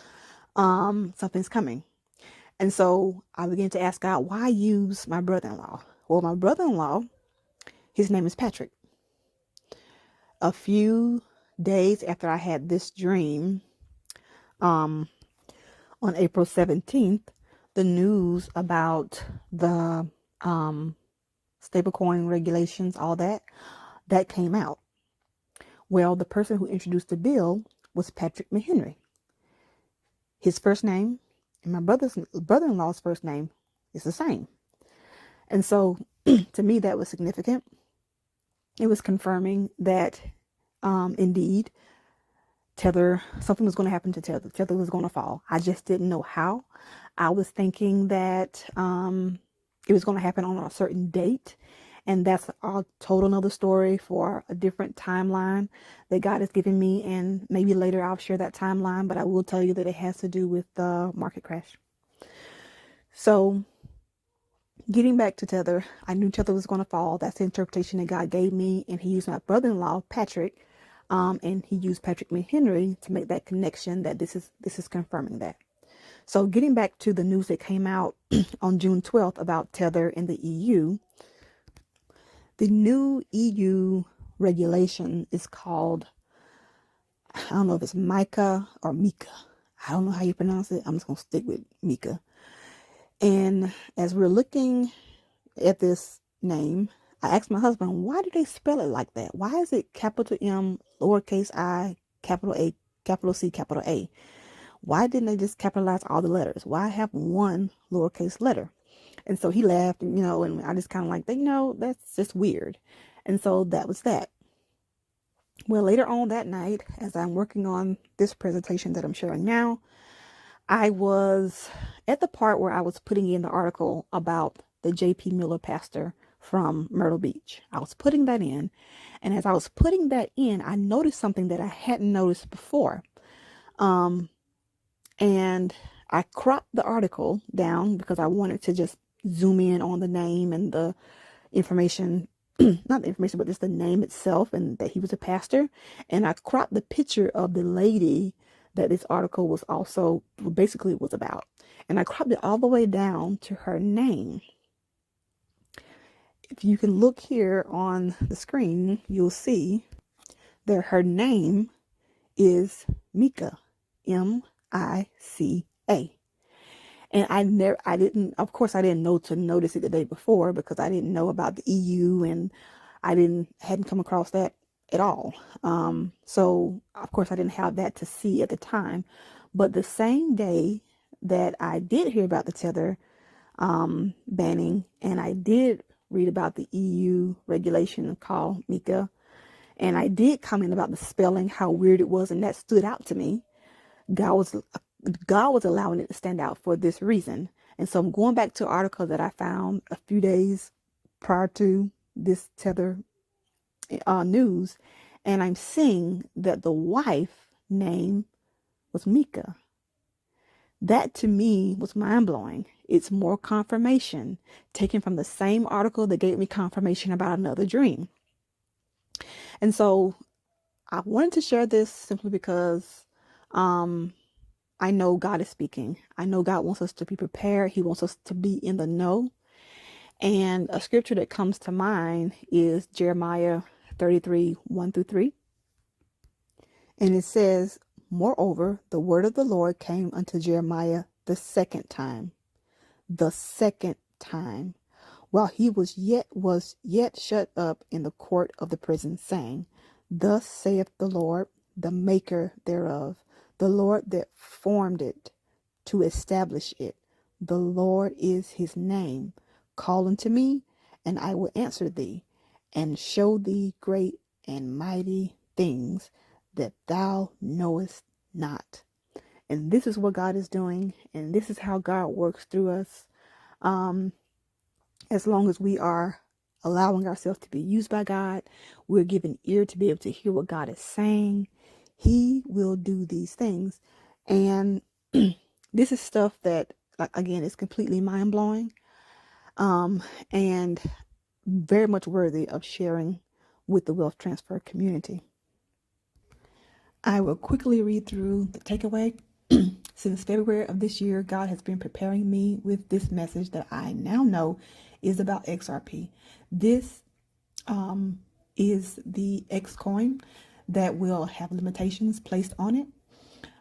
Something's coming. And so I began to ask God, why use my brother-in-law? Well, my brother-in-law, his name is Patrick. A few days after I had this dream, on April 17th, the news about the stablecoin regulations, all that came out. Well, the person who introduced the bill was Patrick McHenry. His first name and my brother-in-law's first name is the same. And so to me, that was significant. It was confirming that indeed something was going to happen to tether. Tether was going to fall. I just didn't know how. I was thinking that it was going to happen on a certain date. And that's a total another story for a different timeline that God has given me. And maybe later I'll share that timeline, but I will tell you that it has to do with the market crash. So getting back to tether, I knew tether was going to fall. That's the interpretation that God gave me. And he used my brother-in-law, Patrick, and he used Patrick McHenry to make that connection that this is confirming that. So getting back to the news that came out on June 12th about tether in the EU, the new EU regulation is called, I don't know if it's Mika or Mika. I don't know how you pronounce it. I'm just going to stick with Mika. And as we're looking at this name, I asked my husband, why do they spell it like that? Why is it capital M, lowercase I, capital A, capital C, capital A? Why didn't they just capitalize all the letters? Why have one lowercase letter? And so he laughed, and I just kind of like, that's just weird. And so that was that. Well, later on that night, as I'm working on this presentation that I'm sharing now, I was at the part where I was putting in the article about the J.P. Miller pastor from Myrtle Beach. I was putting that in. And as I was putting that in, I noticed something that I hadn't noticed before. And I cropped the article down because I wanted to just zoom in on the name and the information, not the information, but just the name itself, and that he was a pastor. And I cropped the picture of the lady that this article was also basically was about. And I cropped it all the way down to her name. If you can look here on the screen, you'll see that her name is Mika, M-I-C-A. And I didn't know to notice it the day before because I didn't know about the EU and I hadn't come across that at all. So of course I didn't have that to see at the time. But the same day that I did hear about the tether banning, and I did read about the EU regulation called Mika, and I did comment about the spelling, how weird it was, and that stood out to me. God was allowing it to stand out for this reason. And so I'm going back to an article that I found a few days prior to this tether news, and I'm seeing that the wife name was Mika. That to me was mind-blowing. It's more confirmation taken from the same article that gave me confirmation about another dream. And so I wanted to share this simply because I know God is speaking. I know God wants us to be prepared. He wants us to be in the know. And a scripture that comes to mind is Jeremiah 33, 1-3. And it says, moreover, the word of the Lord came unto Jeremiah the second time, while he was yet shut up in the court of the prison, saying, Thus saith the Lord, the maker thereof, the Lord that formed it to establish it. The Lord is his name. Call unto me, and I will answer thee, and show thee great and mighty things that thou knowest not. And this is what God is doing, and this is how God works through us. As long as we are allowing ourselves to be used by God, we're given ear to be able to hear what God is saying. He will do these things. And this is stuff that, again, is completely mind-blowing, and very much worthy of sharing with the wealth transfer community. I will quickly read through the takeaway. Since February of this year, God has been preparing me with this message that I now know is about XRP. This is the X coin that will have limitations placed on it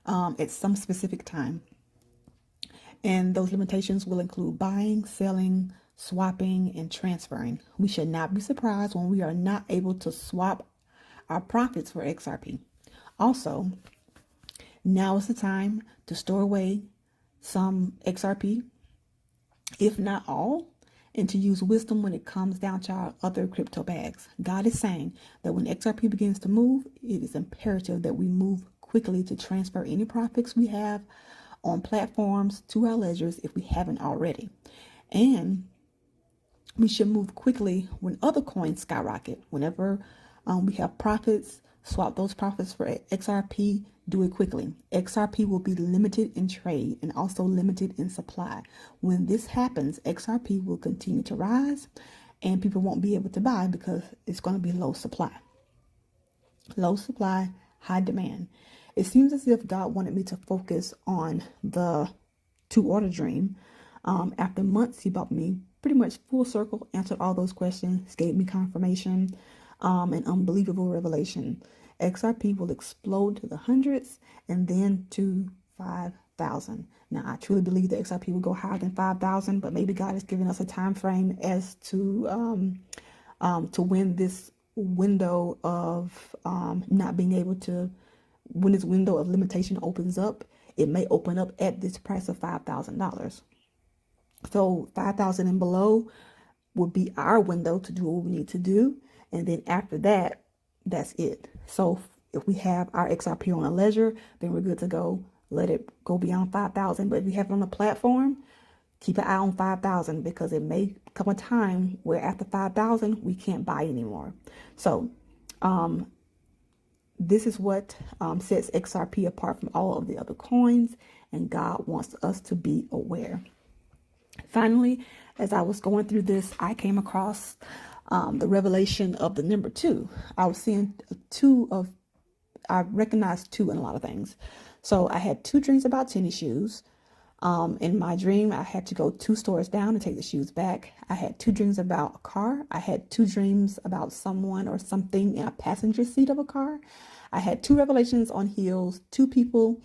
at some specific time. And those limitations will include buying, selling, swapping, and transferring. We should not be surprised when we are not able to swap our profits for XRP. Also, now is the time to store away some XRP, if not all, and to use wisdom when it comes down to our other crypto bags. God is saying that when XRP begins to move, it is imperative that we move quickly to transfer any profits we have on platforms to our ledgers if we haven't already. And we should move quickly when other coins skyrocket. Whenever we have profits, swap those profits for XRP, do it quickly. XRP will be limited in trade and also limited in supply. When this happens, XRP will continue to rise and people won't be able to buy because it's going to be low supply. Low supply, high demand. It seems as if God wanted me to focus on the two-order dream. After months, he brought me pretty much full circle, answered all those questions, gave me confirmation, an unbelievable revelation. XRP will explode to the hundreds and then to 5,000. Now, I truly believe that XRP will go higher than 5,000, but maybe God is giving us a time frame as to when this window of not being able to, when this window of limitation opens up. It may open up at this price of $5,000. So 5,000 and below would be our window to do what we need to do. And then after that, that's it. So if we have our XRP on a ledger, then we're good to go. Let it go beyond 5,000. But if you have it on the platform, keep an eye on 5,000 because it may come a time where after 5,000, we can't buy anymore. So this is what sets XRP apart from all of the other coins. And God wants us to be aware. Finally, as I was going through this, I came across the revelation of the number 2. I was seeing I recognized 2 in a lot of things. So I had 2 dreams about tennis shoes. In my dream, I had to go 2 stores down and take the shoes back. I had 2 dreams about a car. I had 2 dreams about someone or something in a passenger seat of a car. I had 2 revelations on heels, 2 people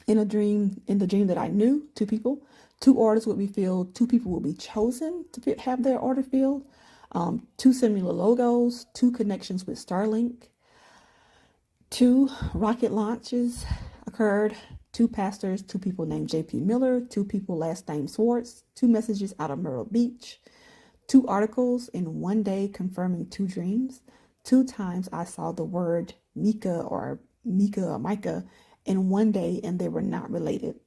in the dream that I knew, 2 people. 2 orders would be filled. 2 people will be chosen to have their order filled. 2 similar logos, 2 connections with Starlink. 2 rocket launches occurred. 2 pastors, 2 people named J.P. Miller, 2 people last name Swartz, 2 messages out of Myrtle Beach, 2 articles in one day confirming 2 dreams. 2 times I saw the word Micah in one day, and they were not related.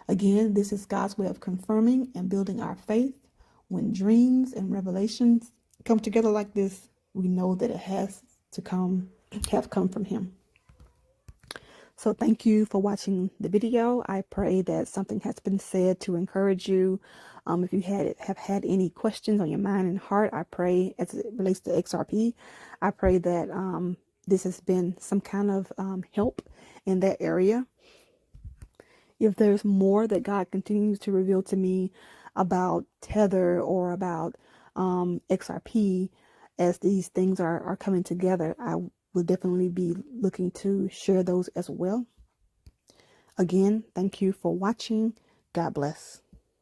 Again, this is God's way of confirming and building our faith. When dreams and revelations come together like this, we know that it have come from him. So thank you for watching the video. I pray that something has been said to encourage you. If you have had any questions on your mind and heart, I pray as it relates to XRP, I pray that this has been some kind of help in that area. If there's more that God continues to reveal to me about Tether or about XRP as these things are coming together, I will definitely be looking to share those as well. Again, thank you for watching. God bless.